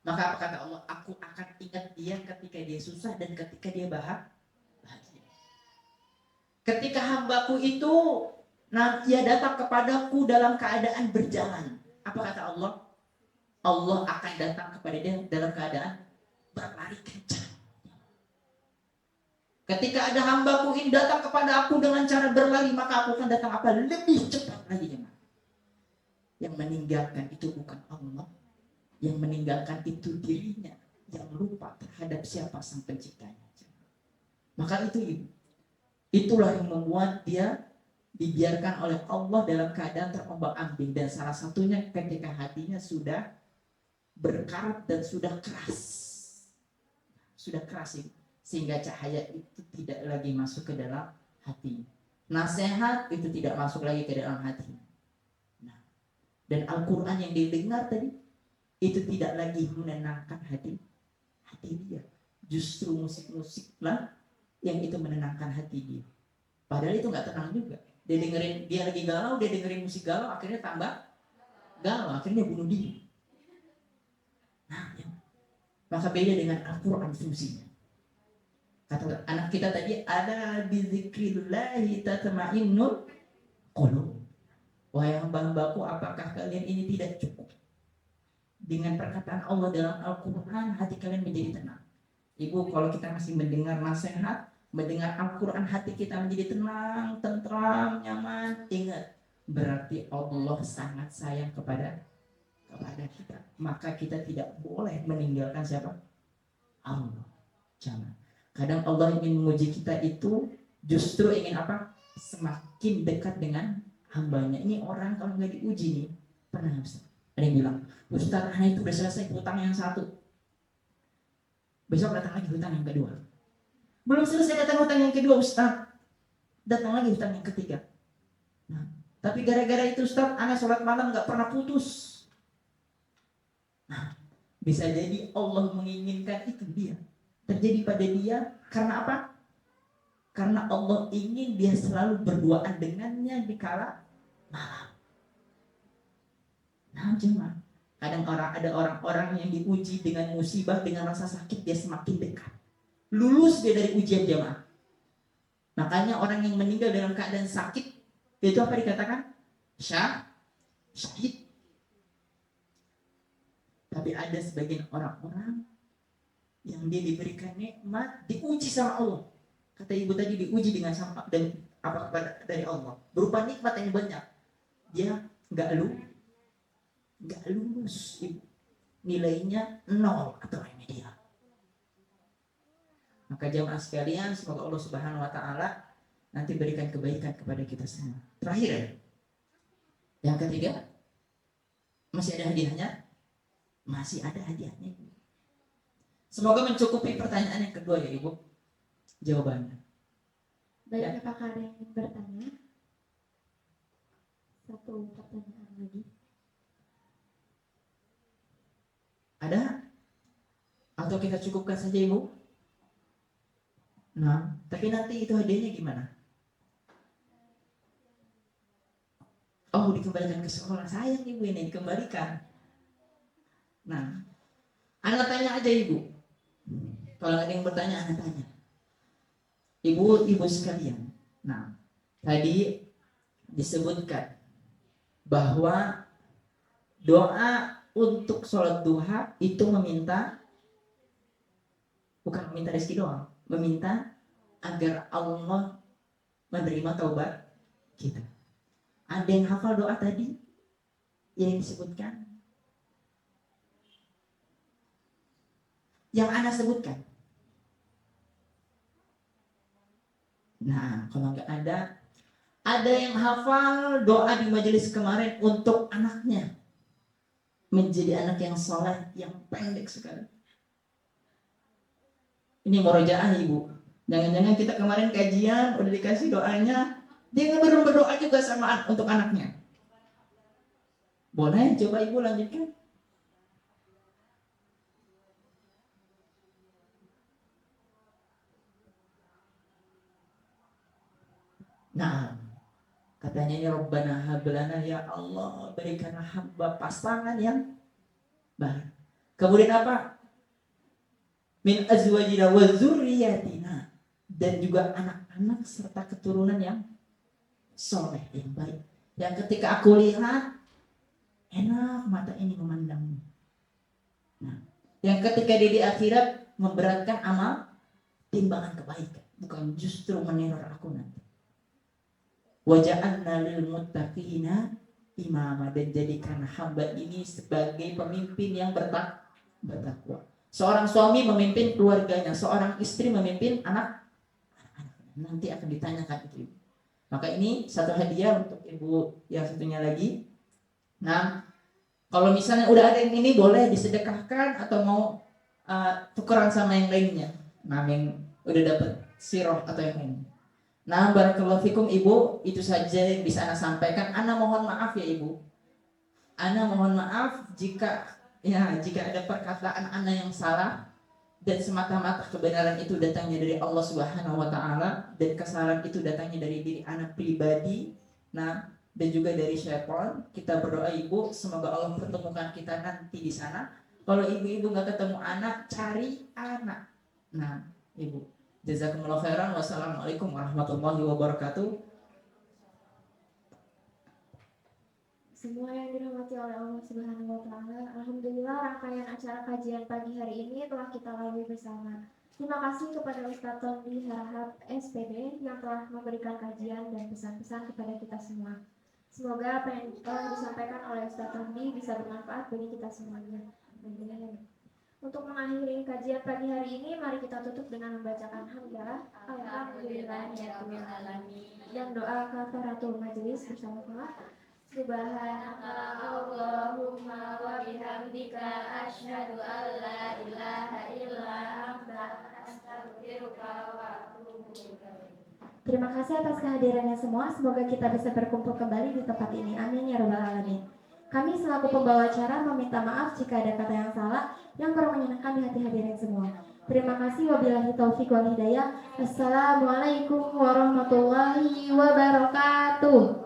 maka apa kata Allah? Aku akan ingat dia ketika dia susah dan ketika dia bahagia. Ketika hambaku itu ia datang kepadaku dalam keadaan berjalan, apa kata Allah? Allah akan datang kepada dia dalam keadaan berlari kencang. Ketika ada hambaku ini datang kepada aku dengan cara berlari, maka aku akan datang apa? Lebih cepat lagi jemaah. Yang meninggalkan itu bukan Allah, yang meninggalkan itu dirinya, yang lupa terhadap siapa sang penciptanya. Maka itulah yang membuat dia dibiarkan oleh Allah dalam keadaan terombang-ambing. Dan salah satunya ketika hatinya sudah berkarat dan sudah keras ini, sehingga cahaya itu tidak lagi masuk ke dalam hati. Nasihat itu tidak masuk lagi ke dalam hati. Nah, dan Al-Quran yang didengar tadi itu tidak lagi menenangkan hati dia. Justru musik-musiklah yang itu menenangkan hati dia. Padahal itu nggak tenang juga. Dia lagi galau, dia dengerin musik galau, akhirnya tambah galau, akhirnya bunuh diri. Nah, ya. Maka beda dengan Al-Quran fungsinya. Kata anak kita tadi, ada bizikrillahi tatma'innul qulub. Wahai hamba-hambaku, apakah kalian ini tidak cukup? Dengan perkataan Allah dalam Al-Quran, hati kalian menjadi tenang. Ibu, kalau kita masih mendengar nasihat, mendengar Al-Quran, hati kita menjadi tenang, tentram, nyaman. Ingat, berarti Allah sangat sayang kepada kita. Maka kita tidak boleh meninggalkan siapa? Allah. Jangan. Kadang Allah ingin menguji kita itu justru ingin apa? Semakin dekat dengan hambanya. Ini orang kalau nggak diuji nih, pernah Ustaz? Ada yang bilang, Ustaz, itu udah selesai hutang yang satu. Besok datang lagi hutang yang kedua. Belum selesai datang hutang yang kedua, Ustaz. Datang lagi hutang yang ketiga. Nah, tapi gara-gara itu Ustaz, anak sholat malam nggak pernah putus. Nah, bisa jadi Allah menginginkan itu dia terjadi pada dia karena apa? Karena Allah ingin dia selalu berduaan dengannya di kala malam. Nah, jemaah, kadang ada orang-orang yang diuji dengan musibah, dengan rasa sakit, dia semakin dekat. Lulus dia dari ujian jemaah. Makanya orang yang meninggal dalam keadaan sakit, itu apa dikatakan? Syahid. Tapi ada sebagian orang-orang yang dia diberikan nikmat, diuji sama Allah. Kata ibu tadi, diuji dengan sama dan apa dari Allah, berupa nikmat yang banyak. Dia nggak lulus, nilainya 0 atau remedial. Maka jamaah sekalian, semoga Allah Subhanahu wa taala nanti berikan kebaikan kepada kita semua. Terakhir, yang ketiga, masih ada hadiahnya? Masih ada hadiahnya. Semoga mencukupi pertanyaan yang kedua ya Ibu. Jawabannya. Baik, Ya. apakah ada yang ingin bertanya? Satu pertanyaan lagi. Ada? Atau kita cukupkan saja Ibu? Nah, tapi nanti itu hadiahnya gimana? Oh, dikembalikan ke sekolah. Sayang Ibu ini dikembalikan. Nah, Anda tanya aja Ibu. Kalau ada yang bertanya, Anda tanya. Ibu sekalian. Nah, tadi disebutkan bahwa doa untuk sholat duha itu bukan meminta rezeki doang, meminta agar Allah menerima taubat kita. Ada yang hafal doa tadi yang disebutkan? Yang Anda sebutkan? Nah, kalau nggak ada yang hafal doa di majelis kemarin untuk anaknya menjadi anak yang soleh, yang pendek sekali. Ini murojaah Ibu. Jangan-jangan kita kemarin kajian udah dikasih doanya, dia nggak berdoa juga sama untuk anaknya. Boleh coba Ibu lanjutkan. Nah, katanya ini Rabbana hablana, ya Allah berikanlah hamba pasangan yang baik. Kemudian apa? Min azwajina wa dzurriyyatina, dan juga anak-anak serta keturunan yang soleh, yang baik. Yang ketika aku lihat enak mata ini memandangmu. Nah, yang ketika dia di akhirat memberatkan amal timbangan kebaikan, bukan justru meneror aku nanti. Wa ja'alna lil muttaqina imama, dan jadikan hamba ini sebagai pemimpin yang bertakwa. Seorang suami memimpin keluarganya, seorang istri memimpin anak. Nanti akan ditanyakan itu. Maka ini satu hadiah untuk Ibu yang satunya lagi. Nah, kalau misalnya udah ada yang ini boleh disedekahkan atau mau tukeran sama yang lainnya. Nah, yang udah dapat siroh atau yang lainnya. Nah, barakallahu fikum Ibu, itu saja yang bisa Ana sampaikan. Ana mohon maaf ya Ibu. Ana mohon maaf jika ada perkataan Ana yang salah, dan semata-mata kebenaran itu datangnya dari Allah Subhanahu wa taala, dan kesalahan itu datangnya dari diri Ana pribadi. Nah, dan juga dari syaitan. Kita berdoa Ibu, semoga Allah pertemukan kita nanti di sana. Kalau ibu-ibu nggak ketemu anak, cari anak. Nah, Ibu. Jazakumullah khairan. Wassalamualaikum warahmatullahi wabarakatuh. Semua yang dirahmati oleh Allah Subhanahu wa Ta'ala, alhamdulillah rangkaian acara kajian pagi hari ini telah kita lalui bersama. Terima kasih kepada Ustadz Tondi Harahap SPD yang telah memberikan kajian dan pesan-pesan kepada kita semua. Semoga apa yang telah disampaikan oleh Ustadz Tondi bisa bermanfaat bagi kita semuanya. Amin. Untuk mengakhiri kajian pagi hari ini, mari kita tutup dengan membacakan hamdalah Alhamdulillahirabbil alamin dan doa kafaratul majelis bersama-sama. Subhanaka Allahumma wa bihamdika asyhadu an la ilaha illa anta astaghfiruka wa atubu ilaik. Terima kasih atas kehadirannya semua. Semoga kita bisa berkumpul kembali di tempat ini. Amin ya rabbal alamin. Kami selaku pembawa acara meminta maaf jika ada kata yang salah yang kurang menyenangkan di hati hadirin semua. Terima kasih, wabillahi taufik wal hidayah. Assalamualaikum warahmatullahi wabarakatuh.